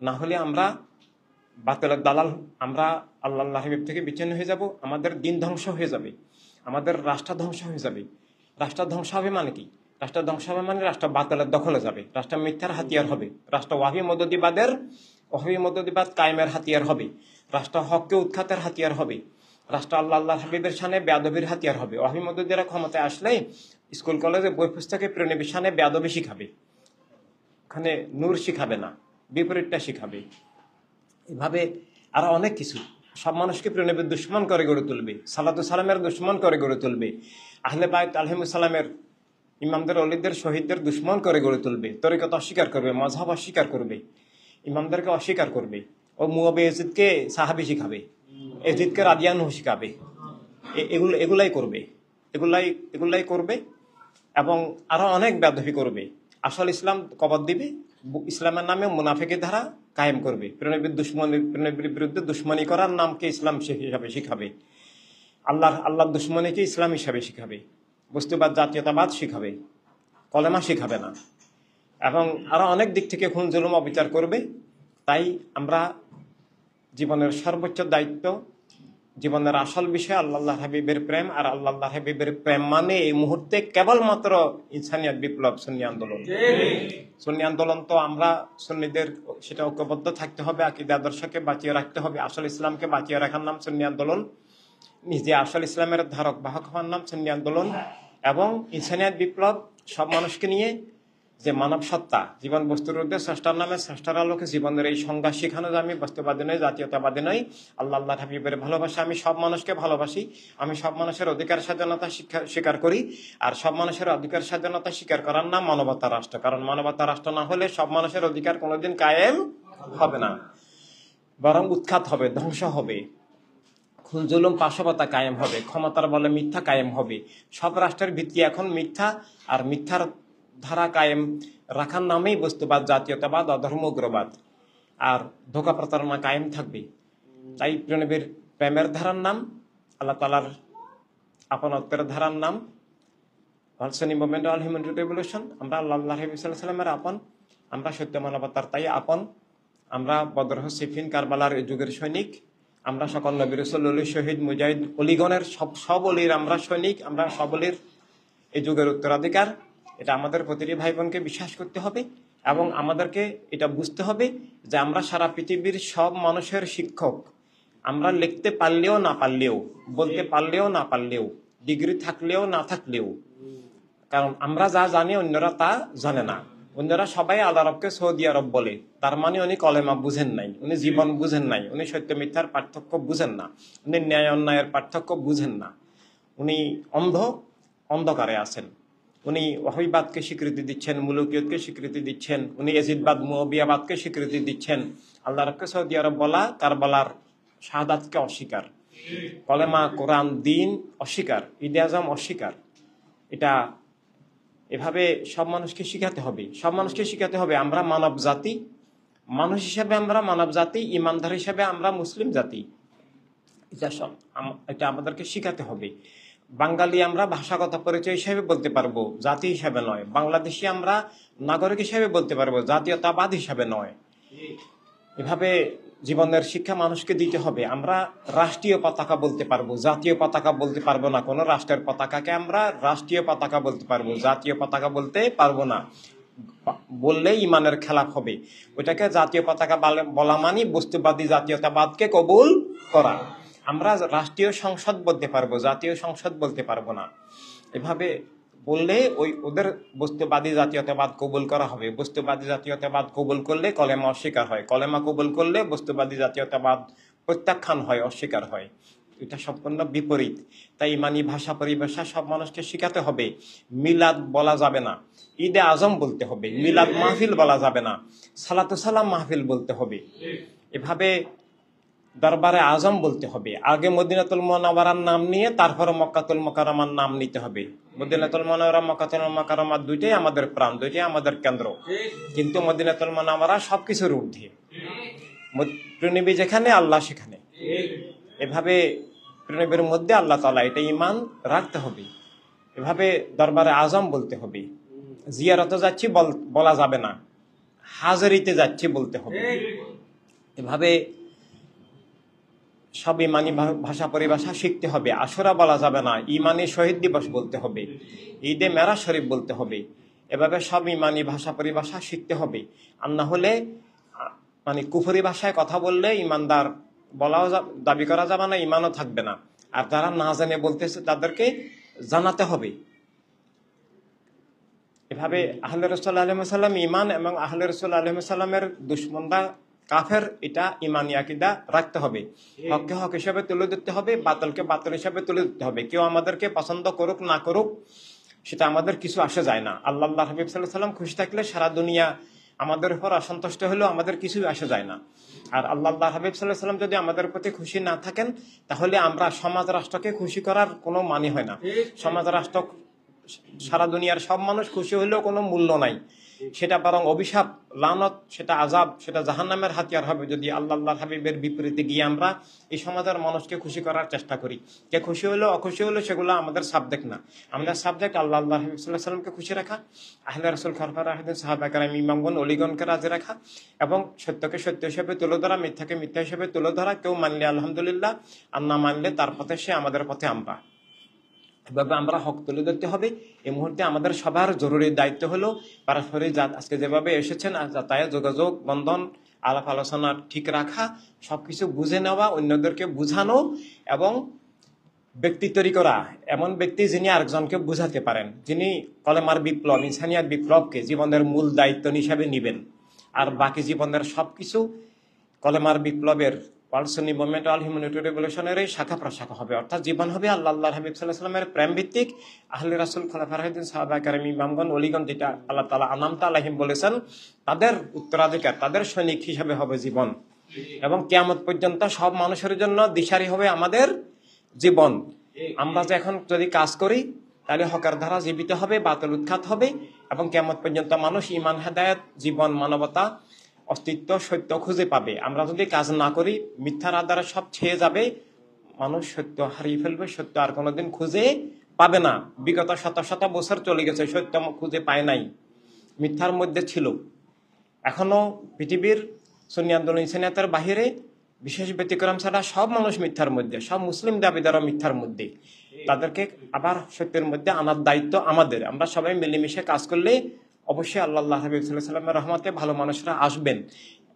না হলে আমরা বাতিলের দালাল, আমরা আল্লাহ হাবিব থেকে বিচ্ছিন্ন হয়ে যাব, আমাদের দিন ধ্বংস হয়ে যাবে, আমাদের রাষ্ট্র ধ্বংস হয়ে যাবে। রাষ্ট্র ধ্বংস হবে মানে কি? রাষ্ট্র ধ্বংস হবে মানে রাষ্ট্র বাতিলের দখলে যাবে, রাষ্ট্র মিথ্যার হাতিয়ার হবে, রাষ্ট্র ওয়াহাবি মদদিবাদ কায়েমের হাতিয়ার হবে, রাষ্ট্র হককে উৎখাতের হাতিয়ার হবে, রাষ্ট্র আল্লাহ হাবিবের সামনে বেয়াদবির হাতিয়ার হবে। ওয়াহাবি মদদুদ্দিরা ক্ষমতায় আসলে স্কুল কলেজে বই পুস্তকে প্রেরণীর সামনে বেয়াদবি শিখাবে, ওখানে নূর শিখাবে না, বিপরীতটা শিখাবে। এভাবে আরো অনেক কিছু, সব মানুষকে প্রেরণীর দুশ্মন করে গড়ে তুলবে, সালাতু সালামের দুশ্মন করে গড়ে তুলবে, আহলে বাইত আলাইহিমুসসালামের ইমামদের, অলিদের, শহীদদের দুশ্মন করে গড়ে তুলবে, তরিকত অস্বীকার করবে, মযহাব অস্বীকার করবে, ইমামদেরকে অস্বীকার করবে। ও মুয়াবিয়া ইয়াজিদকে সাহাবী শিখাবে, এজিদকে রাদিয়ানহু শিখাবে। এগুলাই করবে, এগুলাই করবে এবং আরো অনেক বেয়াদবি করবে। আসল ইসলাম কবর দিবে, ইসলামের নামে মুনাফিকের ধারা কায়েম করবে, প্রেরণীর বিরুদ্ধে দুশ্মনী করার নামকে ইসলাম হিসাবে শিখাবে, আল্লাহর দুশ্মনীকে ইসলাম হিসাবে শিখাবে, বস্তুবাদ জাতীয়তাবাদ শিখাবে, কলেমা শিখাবে না, এবং আরো অনেক দিক থেকে খুন জুলুম অবিচার করবে। তাই আমরা জীবনের সর্বোচ্চ দায়িত্ব, জীবনের আসল বিষয় আল্লাহ হাবিবের প্রেম, আর আল্লাহ হাবিবের প্রেম মানে এই মুহূর্তে কেবলমাত্র ইনসানিয়াত বিপ্লব, সুন্নি আন্দোলন। সুন্নি আন্দোলন তো আমরা সুন্নিদের সেটা ঐক্যবদ্ধ থাকতে হবে, আকীদা আদর্শকে বাঁচিয়ে রাখতে হবে, আসল ইসলামকে বাঁচিয়ে রাখার নাম সুন্নি আন্দোলন, নিজে আসল ইসলামের ধারক বাহক হওয়ার নাম সুন্নি আন্দোলন, এবং ইনসানিয়াত বিপ্লব সব মানুষকে নিয়ে যে মানব সত্তা, জীবন বস্তুর ঊর্ধ্বে স্রষ্টার নামে স্রষ্টার আলোকে জীবনের এই সংজ্ঞা শেখানো যে আমি বস্তুবাদী নই, জাতীয়তাবাদী নই, আল্লাহ হাবিবের ভালোবাসা, আমি সব মানুষকে ভালোবাসি, আমি সব মানুষের অধিকার স্বাধীনতা স্বীকার করি, আর সব মানুষের অধিকার স্বাধীনতা স্বীকার করার নাম মানবতা রাষ্ট্র। কারণ মানবতা রাষ্ট্র না হলে সব মানুষের অধিকার কোনোদিন কায়েম হবে না, বরং উৎখাত হবে, ধ্বংস হবে, খুন জুলুম পাশবতা কায়েম হবে, ক্ষমতার বলে মিথ্যা কায়েম হবে। সব রাষ্ট্রের ভিত্তি এখন মিথ্যা, আর মিথ্যার ধারা কায়েম রাখার নামেই বস্তুবাদ, জাতীয়তাবাদ, অধর্ম, উগ্রবাদ, আর ধোঁকা প্রতারণা কায়েম থাকবে। তাই প্রেরণীর প্রেমের ধারার নাম, আল্লাহ তাআলার আপনত্বের ধারার নাম সুন্নি মুভমেন্ট অল হিউম্যান রেভলিউশন। আমরা আল্লাহ হাবিব সাল্লাল্লাহু আলাইহি ওয়াসাল্লামের আপন, আমরা সত্য মানবতার তাই আপন, আমরা বদর, সিফিন, কারবালার যুগের সৈনিক, আমরা সকল নবী রাসূল, ওলি, শহীদ, মুজাহিদ, অলিগণের সব অলির আমরা সৈনিক, আমরা সব অলির এই যুগের উত্তরাধিকার। এটা আমাদের প্রতিটি ভাই বোনকে বিশ্বাস করতে হবে, এবং আমাদেরকে এটা বুঝতে হবে যে আমরা সারা পৃথিবীর সব মানুষের শিক্ষক। আমরা লিখতে পারলেও না পারলেও, বলতে পারলেও না পারলেও, ডিগ্রি থাকলেও না থাকলেও, কারণ আমরা যা জানি অন্যরা তা জানে না। অন্যরা সবাই আল্লাহ রবকে সৌদি আরব বলে, তার মানে উনি কলেমা বুঝেন নাই, উনি জীবন বুঝেন নাই, উনি সত্য মিথ্যার পার্থক্য বুঝেন না, উনি ন্যায় অন্যায়ের পার্থক্য বুঝেন না, উনি অন্ধকারে আছেন। উনি ওয়াহাবিবাদকে স্বীকৃতি দিচ্ছেন, মুলুকিয়তকে স্বীকৃতি দিচ্ছেন, উনি এজিদবাদ, মুয়াবিয়াবাদকে স্বীকৃতি দিচ্ছেন। আল্লাহ রবকে সৌদি আরব বলা কারবালার শাহাদাতকে অস্বীকার, কলেমা, কোরআন, দিন অস্বীকার, ঈদে আজম অস্বীকার। এটা এভাবে সব মানুষকে শিখাতে হবে, সব মানুষকে শিখাতে হবে আমরা মানব জাতি, মানুষ হিসাবে আমরা মানব জাতি, ইমানদার হিসাবে আমরা মুসলিম জাতি। এটা আমাদেরকে শিখাতে হবে। বাঙালি আমরা ভাষাগত পরিচয় হিসেবে বলতে পারবো, জাতি হিসাবে নয়। বাংলাদেশি আমরা নাগরিক হিসেবে বলতে পারবো, জাতীয়তাবাদ হিসাবে নয়। এভাবে জীবনের শিক্ষা মানুষকে দিতে হবে। আমরা রাষ্ট্রীয় পতাকা বলতে পারবো, জাতীয় পতাকা বলতে পারবো না। কোন রাষ্ট্রের পতাকাকে আমরা রাষ্ট্রীয় পতাকা বলতে পারবো, জাতীয় পতাকা বলতে পারবো না। বললে ইমানের খেলাফ হবে। ওইটাকে জাতীয় পতাকা বলা মানে বস্তুবাদী জাতীয়তাবাদকে কবুল করা। আমরা রাষ্ট্রীয় সংসদ বলতে পারবো, জাতীয় সংসদ বলতে পারবো না। এভাবে বললে ওদের বস্তুবাদী জাতীয়তাবাদ কবুল করা হবে। বস্তুবাদী জাতীয়তাবাদ কবুল করলে কলেমা অস্বীকার হয়, কলেমা কবুল করলে বস্তুবাদী জাতীয়তাবাদ প্রত্যাখ্যান হয়, অস্বীকার হয়। এটা সম্পূর্ণ বিপরীত। তাই ইমানি ভাষা পরিভাষা সব মানুষকে শিখাতে হবে। মিলাদ বলা যাবে না, ঈদে আজম বলতে হবে। মিলাদ মাহফিল বলা যাবে না, সালাতু সালাম মাহফিল বলতে হবে। এভাবে দরবারে আজম বলতে হবে। আগে মদিনাতুল মুনাওয়ারার নাম নিয়ে তারপরে মক্কাতুল মুকাররমার নাম নিতে হবে। মদিনাতুল মুনাওয়ারা, মক্কাতুল মুকাররমা দুইটাই আমাদের প্রাণ, দুইটাই আমাদের কেন্দ্র। কিন্তু মদিনাতুল মুনাওয়ারা সবকিছুর ঊর্ধ্বে। প্রেরণী যেখানে, আল্লাহ সেখানে। এভাবে প্রেরণীর মধ্যে আল্লাহ তাআলা, এটা ঈমান রাখতে হবে। এভাবে দরবারে আজম বলতে হবে। জিয়ারতে যাচ্ছি বলা যাবে না, হাজারিতে যাচ্ছি বলতে হবে। এভাবে সব ইমানি ভাষা পরিভাষা শিখতে হবে। আশুরা বলা যাবে না, ইমানি শহীদ দিবস বলতে হবে। ঈদে মেরাজ শরীফ বলতে হবে। এভাবে সব ইমানি ভাষা পরিভাষা শিখতে হবে। আর না হলে কুফরি ভাষায় কথা বললে ইমানদার বলাও দাবি করা যাবে না, ইমানও থাকবে না। আর যারা না জেনে বলতেছে তাদেরকে জানাতে হবে। এভাবে আহলে রাসূল আলাইহিস সালাম ঈমান এবং আহলে রাসূল আলাইহিস সালামের দুশমনরা কাফের, এটা ঈমানি আকীদা রাখতে হবে। হককে হক হিসেবে তুলে ধরতে হবে, বাতিলকে বাতিল হিসেবে তুলে ধরতে হবে। কেউ আমাদেরকে পছন্দ করুক না করুক সেটা আমাদের কিছু আসে যায় না। আল্লাহ হাবিব সাল্লাল্লাহু আলাইহি সাল্লাম খুশি থাকলে সারা দুনিয়া আমাদের উপর অসন্তুষ্ট হলেও আমাদের কিছু আসে যায় না। আর আল্লাহ হাবিব সাল্লাল্লাহু আলাইহি সাল্লাম যদি আমাদের প্রতি খুশি না থাকেন তাহলে আমরা সমাজ রাষ্ট্রকে খুশি করার কোনো মানে হয় না। সমাজ রাষ্ট্র, সারা দুনিয়ার সব মানুষ খুশি হলেও কোনো মূল্য নাই, সেটা বরং অভিশাপ, লানত, সেটা আযাব, সেটা জাহান্নামের হাতিয়ার হবে যদি আল্লাহ হাবিবের বিপরীতে গিয়ে আমরা এই সমাজের মানুষকে খুশি করার চেষ্টা করি। কে খুশি হলো অখুশি হলো সেগুলো আমাদের সাবজেক্ট না। আমাদের সাবজেক্ট আল্লাহ হাবিব সাল্লাল্লাহু আলাইহি সাল্লামকে খুশি রাখা, আহলে রাসূল খলিফা রাশিদিন সাহাবা কেরাম ইমামগণ ওলিগণকে রাজি রাখা এবং সত্যকে সত্য হিসেবে তুলে ধরা, মিথ্যাকে মিথ্যা হিসেবে তুলে ধরা। কেউ মানলে আলহামদুলিল্লাহ, আর না মানলে তার পথে সে, আমাদের পথে আমরা। এভাবে আমরা হক তুলে ধরতে হবে। এই মুহূর্তে আমাদের সবার জরুরি দায়িত্ব হলো পারস্পরিক আজকে যেভাবে এসেছেন যাতায়াত, যোগাযোগ, বন্ধন, আলাপ আলোচনা ঠিক রাখা, সবকিছু বুঝে নেওয়া, অন্যদেরকে বুঝানো এবং ব্যক্তি তৈরি করা, এমন ব্যক্তি যিনি আরেকজনকে বুঝাতে পারেন, যিনি কলেমার বিপ্লব, ইনসানিয়াত বিপ্লবকে জীবনের মূল দায়িত্ব হিসাবে নিবেন। আর বাকি জীবনের সবকিছু কলেমার বিপ্লবের, ওয়ার্ল্ড সুন্নি মুভমেন্ট, অল হিউম্যানিটি রেভলিউশনের শাখা প্রশাখা হবে। অর্থাৎ জীবন হবে আল্লাহ হাবিব সাল্লাল্লাহু আলাইহি সাল্লামের প্রেম ভিত্তিক, আহলে রাসূল খলিফা রাশিদিন সাহাবা কেরাম ইমামগণ ওলিগণ, যেটা আল্লাহ তাআলা আনামতা আলাইহিম বলেছেন, তাদের উত্তরাধিকার, তাদের সৈনিক হিসাবে হবে জীবন। এবং কিয়ামত পর্যন্ত সব মানুষের জন্য দিশারি হবে আমাদের জীবন। আমরা যে এখন যদি কাজ করি তাহলে হকের ধারা জীবিত হবে, বাতিল উৎখাত হবে এবং কিয়ামত পর্যন্ত মানুষ ঈমান, হেদায়েত, জীবন, মানবতা, অস্তিত্ব, সত্য খুঁজে পাবে। আমরা যদি কাজ না করি মিথ্যার আধারে সব ছেয়ে যাবে, মানুষ সত্য হারিয়ে ফেলবে, সত্য আর কোনোদিন খুঁজে পাবে না। বিগত শত শত বছর চলে গেছে, সত্য খুঁজে পায় নাই, মিথ্যার মধ্যে ছিল। এখনো পৃথিবীর সুন্নি আন্দোলন ইনসানিয়াতের বাহিরে বিশেষ ব্যতিক্রম ছাড়া সব মানুষ মিথ্যার মধ্যে, সব মুসলিম দাবিদারও মিথ্যার মধ্যে। তাদেরকে আবার সত্যের মধ্যে আনার দায়িত্ব আমাদের। আমরা সবাই মিলেমিশে কাজ করলে অবশ্যই আল্লাহ হাবিব সাল্লাল্লাহু আলাইহি সাল্লামের রহমতে ভালো মানুষরা আসবেন।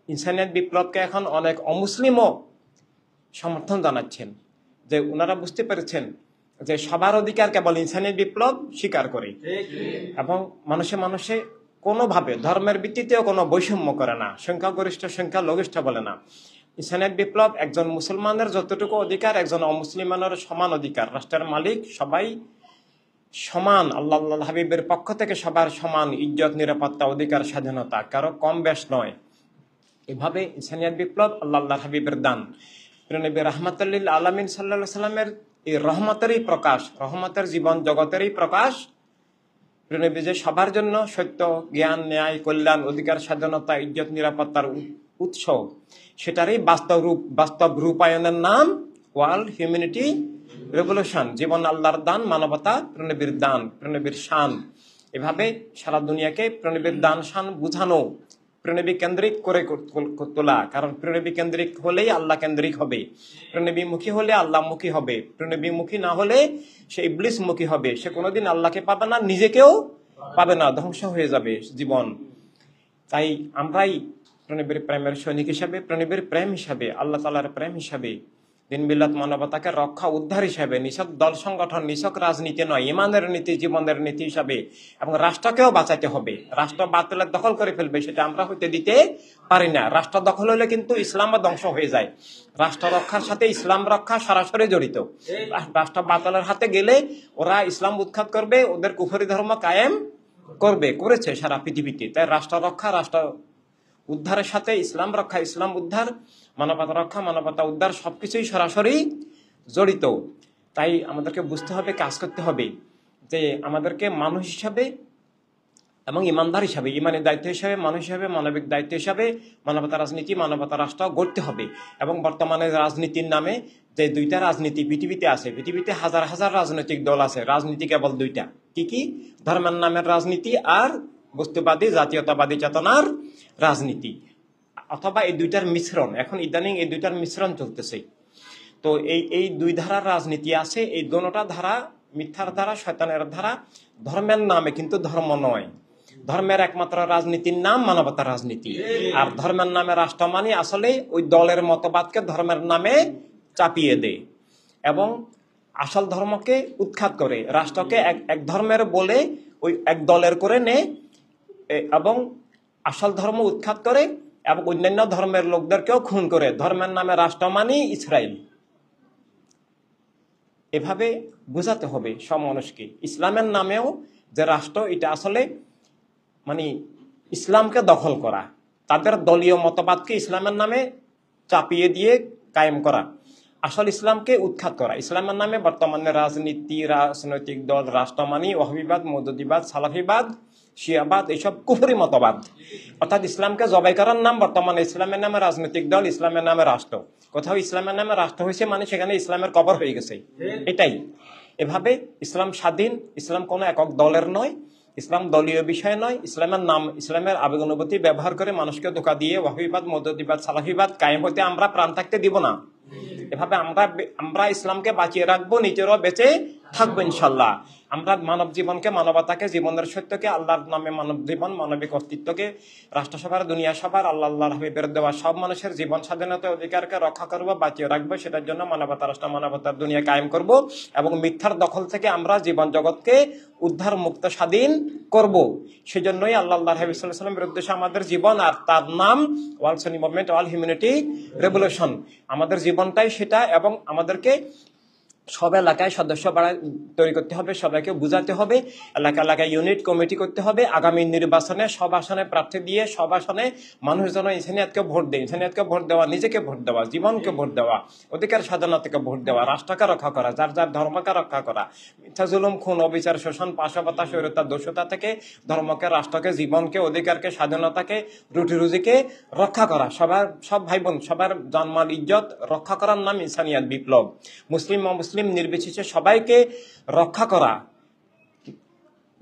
ইনসানিয়াত বিপ্লবকে এখন অনেক অমুসলিমও সমর্থন জানাচ্ছেন, যে ওনারা বুঝতে পেরেছেন যে সবার অধিকার কেবল ইনসানিয়াত বিপ্লব স্বীকার করে এবং মানুষে মানুষে কোনোভাবে ধর্মের ভিত্তিতেও কোনো বৈষম্য করে না, সংখ্যাগরিষ্ঠ সংখ্যা লঘিষ্ঠ বলে না। ইনসানিয়াত বিপ্লব একজন মুসলমানের যতটুকু অধিকার একজন অমুসলিমানের সমান অধিকার, রাষ্ট্রের মালিক সবাই সমান, আল্লাহ হাবিবের পক্ষ থেকে সবার সমান ইজ্জত, নিরাপত্তা, অধিকার, স্বাধীনতা, কারো কম বেশ নয়। এভাবে ইনসানিয়াত বিপ্লব আল্লাহ হাবিবের দান। নবী রাহমাতুল লিল আলামিন সাল্লাল্লাহু আলাইহি সাল্লামের এই রহমতেরই প্রকাশ, রহমতের জীবন জগতেরই প্রকাশ। নবী যে সবার জন্য সত্য, জ্ঞান, ন্যায়, কল্যাণ, অধিকার, স্বাধীনতা, ইজ্জত, নিরাপত্তার উৎস, সেটারই বাস্তব রূপায়নের নাম ওয়ার্ল্ড হিউম্যানিটি রেভলিউশন। জীবন আল্লাহর দান, মানবতা প্রণবীর দান, প্রণবীর শান। এভাবে সারা দুনিয়াকে প্রণবীর দান শান বুঝানো, প্রণবী কেন্দ্রিক করে তোলা। কারণ প্রণবী কেন্দ্রিক হলেই আল্লাহ কেন্দ্রিক হবে, প্রণবী মুখী হলে আল্লাহ মুখী হবে, প্রণবী মুখী না হলে সে ইবলিস মুখী হবে। সে কোনোদিন আল্লাহকে পাবে না, নিজেকেও পাবে না, ধ্বংস হয়ে যাবে জীবন। তাই আমরাই প্রণবীর প্রেমের সৈনিক হিসাবে, প্রণবীর প্রেম হিসাবে, আল্লাহ তাআলার প্রেম হিসাবে, দিন বিলাত মানবতাকে রক্ষা উদ্ধার হিসাবে, নিছক দল সংগঠন, নিছক রাজনীতি নয়, ইমানের নীতি, জীবনের নীতি হিসাবে, এবং রাষ্ট্রকেও বাঁচাতে হবে। রাষ্ট্র বাতিলের দখল করে ফেলবে, সেটা আমরা হইতে দিতে পারি না। রাষ্ট্র দখল হলে কিন্তু ইসলাম ধ্বংস হয়ে যায়। রাষ্ট্র রক্ষার সাথে ইসলাম রক্ষা সরাসরি জড়িত। রাষ্ট্র বাতিলের হাতে গেলে ওরা ইসলাম উৎখাত করবে, ওদের কুফরি ধর্ম কায়েম করবে, করেছে সারা পৃথিবীতে। তাই রাষ্ট্র রক্ষা, রাষ্ট্র উদ্ধারের সাথে ইসলাম রক্ষা, ইসলাম উদ্ধার, মানবতা রক্ষা, মানবতা উদ্ধার সবকিছুই সরাসরি জড়িত। তাই আমাদেরকে বুঝতে হবে, কাজ করতে হবে যে আমাদেরকে মানুষ হিসাবে এবং ইমানদার হিসাবে, ইমানের দায়িত্ব হিসাবে, মানুষ হিসাবে, মানবিক দায়িত্ব হিসাবে মানবতা রাজনীতি, মানবতা রাষ্ট্র গড়তে হবে। এবং বর্তমানে রাজনীতির নামে যে দুইটা রাজনীতি পৃথিবীতে আছে, পৃথিবীতে হাজার হাজার রাজনৈতিক দল আছে, রাজনীতি কেবল দুইটা। কি? ধর্মের নামের রাজনীতি আর বস্তুবাদী জাতীয়তাবাদী চেতনার রাজনীতি, অথবা এই দুইটার মিশ্রণ। এখন ইদানিং এই দুইটার মিশ্রণ চলতেছে। তো এই দুই ধারার রাজনীতি আছে। এই দোনোটা ধারা মিথ্যার ধারা, শয়তানের ধারা, ধর্মের নামে কিন্তু ধর্ম নয়। ধর্মের একমাত্র রাজনীতির নাম মানবতার রাজনীতি। আর ধর্মের নামে রাষ্ট্র মানে আসলে ওই দলের মতবাদকে ধর্মের নামে চাপিয়ে দেয় এবং আসল ধর্মকে উৎখাত করে, রাষ্ট্রকে এক ধর্মের বলে ওই এক দলের করে নেয় এবং আসল ধর্ম উৎখাত করে এবং অন্যান্য ধর্মের লোকদেরকেও খুন করে। ধর্মের নামে রাষ্ট্র মানি ইসরায়েল। এভাবে বোঝাতে হবে সব মানুষকে। ইসলামের নামেও যে রাষ্ট্র, এটা আসলে মানে ইসলামকে দখল করা, তাদের দলীয় মতবাদকে ইসলামের নামে চাপিয়ে দিয়ে কায়েম করা, আসল ইসলামকে উৎখাত করা। ইসলামের নামে বর্তমানে রাজনীতি, রাজনৈতিক দল, রাষ্ট্রমানি, ওয়াহাবিবাদ, মওদুদিবাদ, সালাফিবাদ, শিয়াবাদ, এইসব কুফরি মতবাদ, অর্থাৎ ইসলামকে জবাই করার নাম বর্তমানে ইসলামের নামে রাজনৈতিক দল, ইসলামের নামে রাষ্ট্র। কোথাও ইসলামের নামে রাষ্ট্র হয়েছে মানে সেখানে ইসলামের কবর হয়ে গেছে, এটাই। এভাবে ইসলাম স্বাধীন, ইসলাম কোনো একক দলের নয়, ইসলাম দলীয় বিষয় নয়। ইসলামের নাম, ইসলামের আবেগ অনুভূতি ব্যবহার করে মানুষকে ধোঁকা দিয়ে ওয়াহাবিবাদ, মওদুদিবাদ, সালাফিবাদ কায়েম হতে আমরা প্রাণ থাকতে দিব না। এভাবে আমরা ইসলামকে বাঁচিয়ে রাখবো, নিজেরও বেঁচে থাকবো ইনশাল্লাহ। আমরা মানব জীবনকে, মানবতাকে, জীবনের সত্যকে, আল্লাহর নামে মানব জীবন, মানবিক অস্তিত্বকে, রাষ্ট্রসভার, দুনিয়া সভার, আল্লাহর হাবিবের দেওয়া সব মানুষের জীবন স্বাধীনতা অধিকারকে রক্ষা করবো, বাঁচিয়ে রাখবো। সেটার জন্য মানবতা রাষ্ট্র, মানবতার দুনিয়া কায়েম করব এবং মিথ্যার দখল থেকে আমরা জীবন জগৎকে উদ্ধার, মুক্ত, স্বাধীন করব। সেজন্যই আল্লাহর হাবিব সাল্লাল্লাহু আলাইহি ওয়াসাল্লামের উদ্দেশ্যে আমাদের জীবন, আর তার নাম ওয়ার্ল্ড সুন্নি মুভমেন্ট, অল হিউম্যানিটি রেভলিউশন। আমাদের জীবনটাই সেটা এবং আমাদেরকে সব এলাকায় সদস্য তৈরি করতে হবে, সবাইকে বুঝাতে হবে, এলাকায় ইউনিট কমিটি করতে হবে। আগামী নির্বাচনে সব আসনে প্রার্থী দিয়ে সব আসনে মানুষ যেন ইনসানিয়াতকে ভোট দেয়। ইনসানিয়াতকে ভোট দেওয়া, নিজেকে ভোট দেওয়া, জীবনকে ভোট দেওয়া, অধিকার স্বাধীনতাকে ভোট দেওয়া, রাষ্ট্রকে রক্ষা করা, যার যার ধর্মকে রক্ষা করা, মিথ্যা, জুলুম, খুন, অবিচার, শোষণ, পাশাপাতা, স্বৈরতা, দোষতা থেকে ধর্মকে, রাষ্ট্রকে, জীবনকে, অধিকারকে, স্বাধীনতাকে, রুটি রুজিকে রক্ষা করা, সব ভাই বোন, সবার জানমাল, ইজ্জত রক্ষা করার নাম ইনসানিয়াত, বিপ্লব। মুসলিম অমুসলিম নির্বিশেষে সবাইকে রক্ষা করা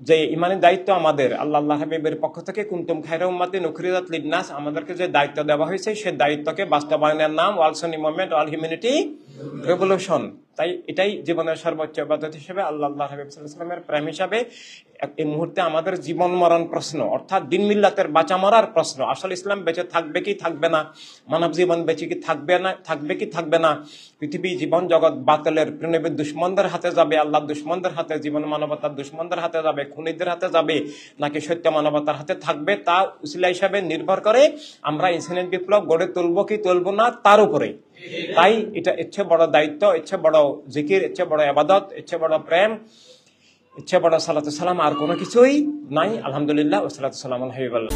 যে ইমানের দায়িত্ব আমাদের। আল্লাহ হাবিবের পক্ষ থেকে কুনতুম খায়রা উম্মাতিন উখরিজাত লিন্নাস, আমাদেরকে যে দায়িত্ব দেওয়া হয়েছে সেই দায়িত্বকে বাস্তবায়নের নাম ওয়ার্ল্ড সুন্নি মুভমেন্ট, অল হিউম্যানিটি রেভলিউশন। তাই এটাই জীবনের সর্বোচ্চ ইবাদত হিসেবে, আল্লাহ হাবিব সাল্লাল্লাহু আলাইহি ওয়াসাল্লামের প্রেম হিসাবে এই মুহূর্তে আমাদের জীবন মরণ প্রশ্ন, অর্থাৎ দিন মিল্লাতের বাঁচা মরার প্রশ্ন। আসল ইসলাম বেঁচে থাকবে কি থাকবে না, মানব জীবন বেঁচে কি থাকবে না, পৃথিবী, জীবন জগৎ বাতিলের প্রণবীর দুশ্মনদের হাতে যাবে, আল্লাহর দুশ্মনদের হাতে, জীবন মানবতার দুশ্মনদের হাতে যাবে, খুনিদের হাতে যাবে, নাকি সত্য মানবতার হাতে থাকবে, তা উসিলা হিসাবে নির্ভর করে আমরা ইনসানিয়ত বিপ্লব গড়ে তুলবো কি তুলবো না তার উপরে। তাই এটা ইচ্ছে বড় দায়িত্ব, ইচ্ছে বড় জিকির, ইচ্ছে বড় ইবাদত, ইচ্ছে বড় প্রেম, ইচ্ছে বড় সালাতু সালাম আর কোনো কিছুই নাই। আলহামদুলিল্লাহ, ওয়া সালাতু সালামু আলা হাবিবিল্লাহ।